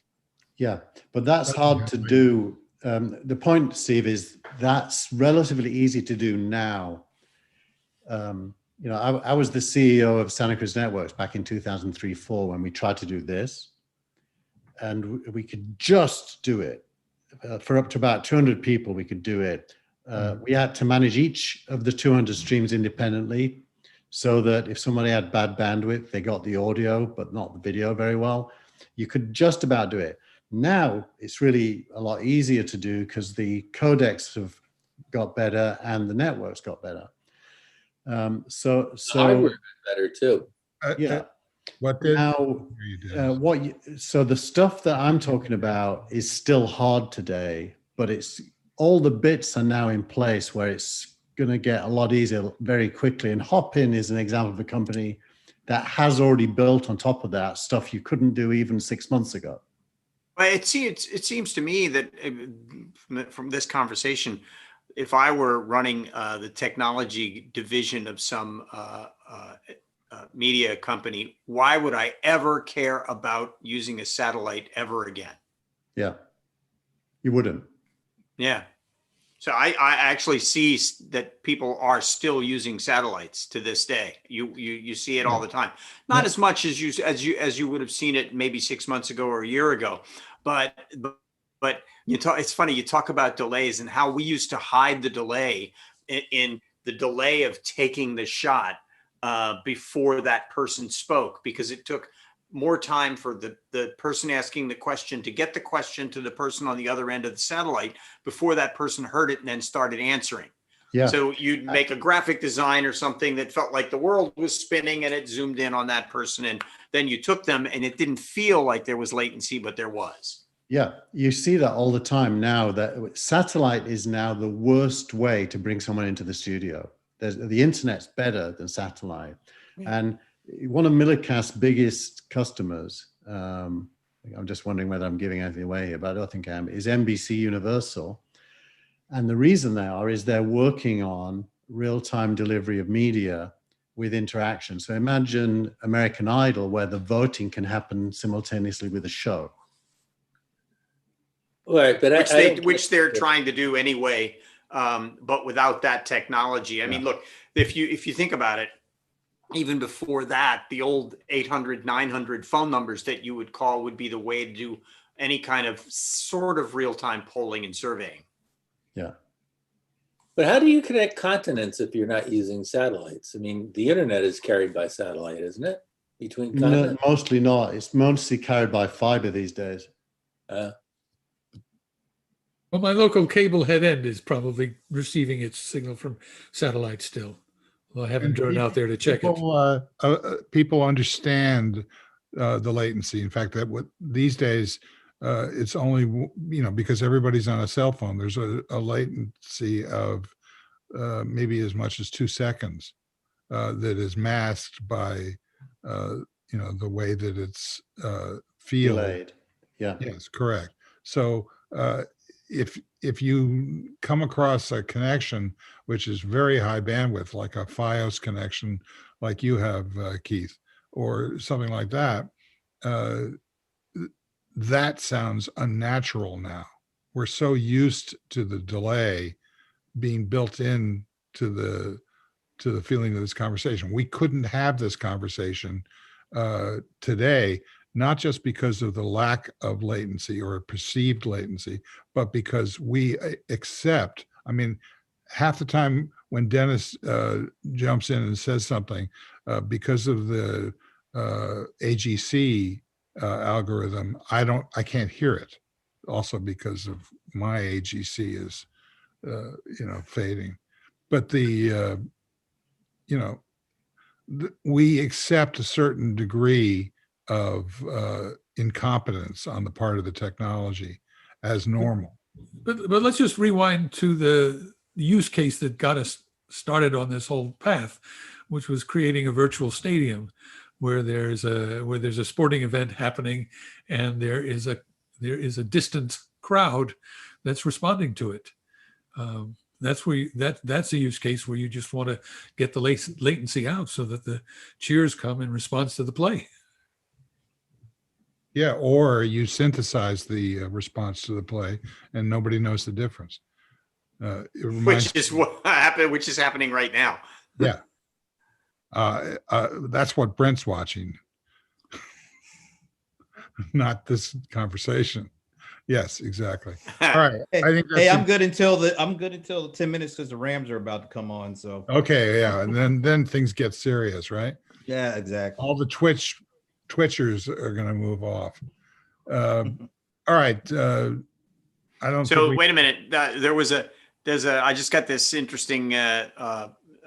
Yeah, but that's hard to do. The point, Steve, is that's relatively easy to do now. You know, I was the CEO of Santa Cruz Networks back in 2003-04 when we tried to do this, and we could just do it for up to about 200 people. We could do it. We had to manage each of the 200 streams independently, so that if somebody had bad bandwidth, they got the audio but not the video very well. You could just about do it. Now it's really a lot easier to do because the codecs have got better and the networks got better. So Hardware is better too. Yeah. What did Now, so the stuff that I'm talking about is still hard today, but it's all the bits are now in place where it's going to get a lot easier very quickly. And Hopin is an example of a company that has already built on top of that stuff you couldn't do even 6 months ago. Well, it seems to me that from this conversation, if I were running the technology division of some media company, why would I ever care about using a satellite ever again? Yeah, you wouldn't. Yeah. So I actually see that people are still using satellites to this day. You see it all the time. Not as much as you would have seen it maybe 6 months ago or a year ago, but you talk. It's funny, you talk about delays and how we used to hide the delay in the delay of taking the shot before that person spoke, because it took more time for the person asking the question to get the question to the person on the other end of the satellite before that person heard it and then started answering. Yeah. So you'd make a graphic design or something that felt like the world was spinning and it zoomed in on that person, and then you took them and it didn't feel like there was latency, but there was. Yeah, you see that all the time now, that satellite is now the worst way to bring someone into the studio. The internet's better than satellite. And one of Millicast's biggest customers, I'm just wondering whether I'm giving anything away here, but I don't think I am, is NBC Universal. And the reason they are is they're working on real-time delivery of media with interaction. So imagine American Idol, where the voting can happen simultaneously with a show. Right, but which they're trying to do anyway, but without that technology. I mean, look, if you think about it, even before that, the old 800, 900 phone numbers that you would call would be the way to do any kind of sort of real-time polling and surveying. Yeah. But how do you connect continents if you're not using satellites? I mean, the internet is carried by satellite, isn't it? Between continents? No, mostly not. It's mostly carried by fiber these days. Well, my local cable head end is probably receiving its signal from satellite still. Well, I haven't driven out there to check it. People understand the latency. In fact, these days it's only, because everybody's on a cell phone, there's a latency of maybe as much as 2 seconds that is masked by the way that it's feel. Delayed. Yeah. Yes, correct. So if you come across a connection which is very high bandwidth, like a FiOS connection, like you have, Keith, or something like that, that sounds unnatural now. we're so used to the delay being built in to the feeling of this conversation. We couldn't have this conversation today, not just because of the lack of latency or perceived latency, but because we accept. I mean, half the time when Dennis jumps in and says something, because of the AGC algorithm, I can't hear it. Also because of my AGC is fading. But we accept a certain degree of incompetence on the part of the technology as normal. But let's just rewind to the use case that got us started on this whole path, which was creating a virtual stadium where there's a sporting event happening and there is a distant crowd that's responding to it. That's a use case where you just want to get the latency out so that the cheers come in response to the play. Yeah, or you synthesize the response to the play and nobody knows the difference. Which is happening right now. Yeah. That's what Brent's watching. Not this conversation. Yes, exactly. All right. I think Hey, I'm good until the 10 minutes because the Rams are about to come on. So okay, yeah, and then things get serious, right? yeah, exactly. All the Twitchers are going to move off. All right. I don't. So wait a minute. I just got this interesting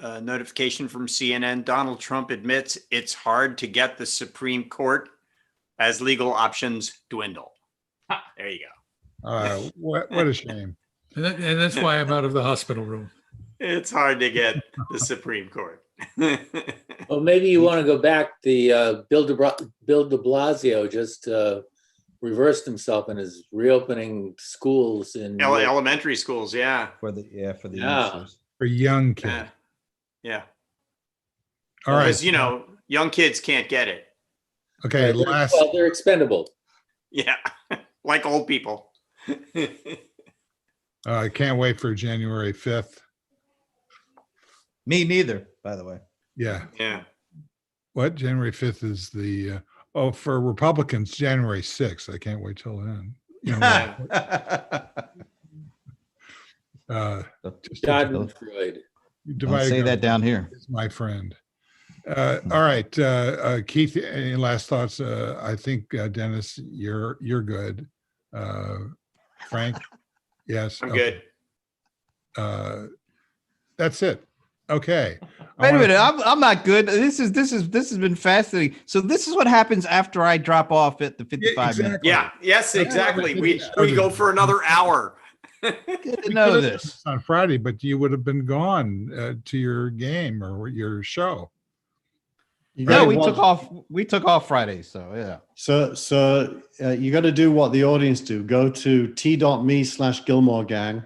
notification from CNN. Donald Trump admits it's hard to get the Supreme Court as legal options dwindle. There you go. What a shame. And that's why I'm out of the hospital room. It's hard to get the Supreme Court. Well, maybe you want to go back. The Bill de Blasio just reversed himself and is reopening schools in elementary schools. Yeah. For the Yeah. youngsters. For young kids. Yeah. All right. Because young kids can't get it. Okay. Well, they're expendable. Yeah. Like old people. I can't wait for January 5th. Me neither, by the way. Yeah. Yeah. What? January 5th is the for Republicans, January 6th. I can't wait till then. Schadenfreude. Don't say that down here. Is my friend. All right, Keith. Any last thoughts? I think Dennis, you're good. Frank, yes, I'm okay. good. That's it. Okay. Wait a minute, I'm not good. This has been fascinating. So this is what happens after I drop off at the 55 minutes. Yeah. Yes. Exactly. We go for another hour. Good to know this on Friday, but you would have been gone to your game or your show. No, we took off Friday, so yeah. So you got to do what the audience do. Go to t.me/Gilmore Gang,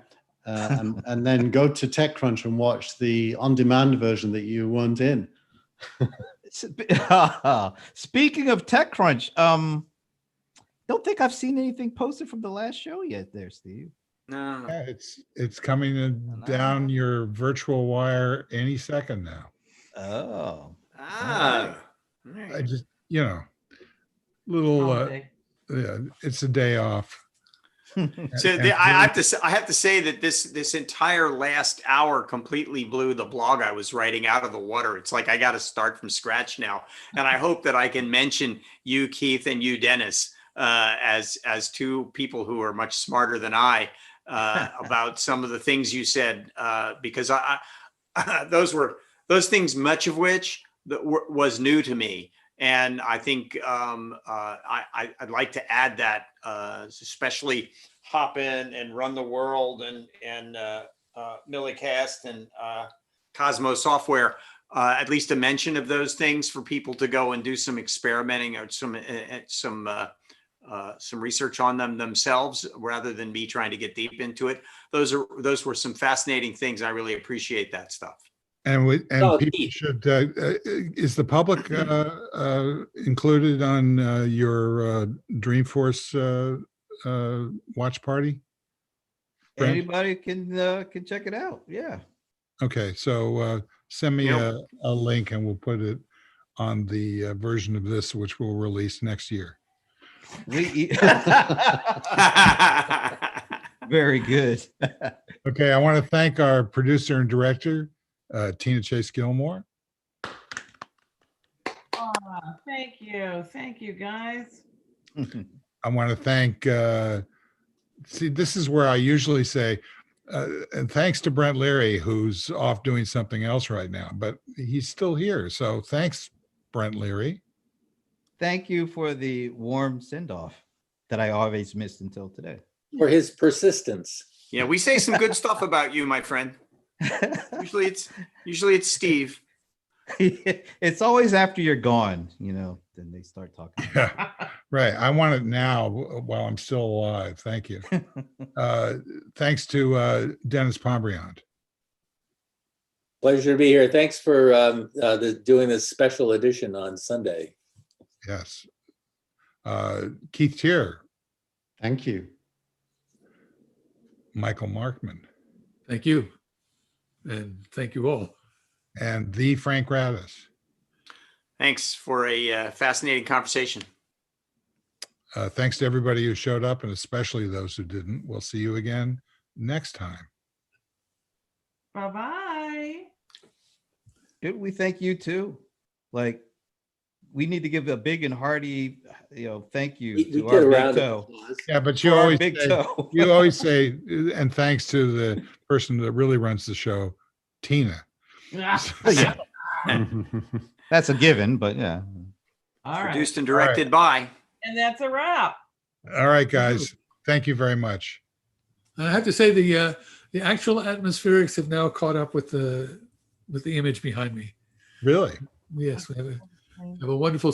and then go to TechCrunch and watch the on-demand version that you weren't in. Speaking of TechCrunch, don't think I've seen anything posted from the last show yet. There, Steve. No. Yeah, it's coming down your virtual wire any second now. Oh. Ah. I just little yeah, it's a day off. So I have to say that this entire last hour completely blew the blog I was writing out of the water. It's like I got to start from scratch now, and I hope that I can mention you, Keith, and you, Dennis, as two people who are much smarter than I about some of the things you said, because I those things, much of which was new to me. And I think I'd like to add that, especially Hop In and Run the World and Millicast and Cosmos Software, at least a mention of those things for people to go and do some experimenting or some research on them themselves, rather than me trying to get deep into it. Those were some fascinating things. I really appreciate that stuff. And people should. Is the public included on your Dreamforce watch party? Brent? anybody can check it out. Yeah. Okay, so send me Yep. a link and we'll put it on the version of this, which we'll release next year. Very good. Okay, I want to thank our producer and director, Tina Chase Gilmore. Thank you, guys. I want to thank, see, this is where I usually say, and thanks to Brent Leary, who's off doing something else right now, but he's still here. So thanks, Brent Leary. Thank you for the warm send-off that I always missed until today. For his persistence. Yeah, we say some good stuff about you, my friend. Usually it's Steve. It's always after you're gone, then they start talking. Yeah, right. I want it now while I'm still alive. Thank you. Thanks to Dennis Pombriand. Pleasure to be here. Thanks for doing this special edition on Sunday. Yes. Keith Tier, Thank you. Michael Markman, Thank you. And thank you all. and the Frank Radis. Thanks for a fascinating conversation. Thanks to everybody who showed up and especially those who didn't. We'll see you again next time. Bye-bye. We thank you too. Like, we need to give a big and hearty, thank you We to get our around big toe. Yeah, but To you our always big say, toe. you always say, and thanks to the person that really runs the show, Tina. Yeah, that's a given, but yeah. All right. Produced and directed by. And that's a wrap. All right, guys. Thank you very much. I have to say the actual atmospherics have now caught up with the image behind me. Really? Yes, we have a wonderful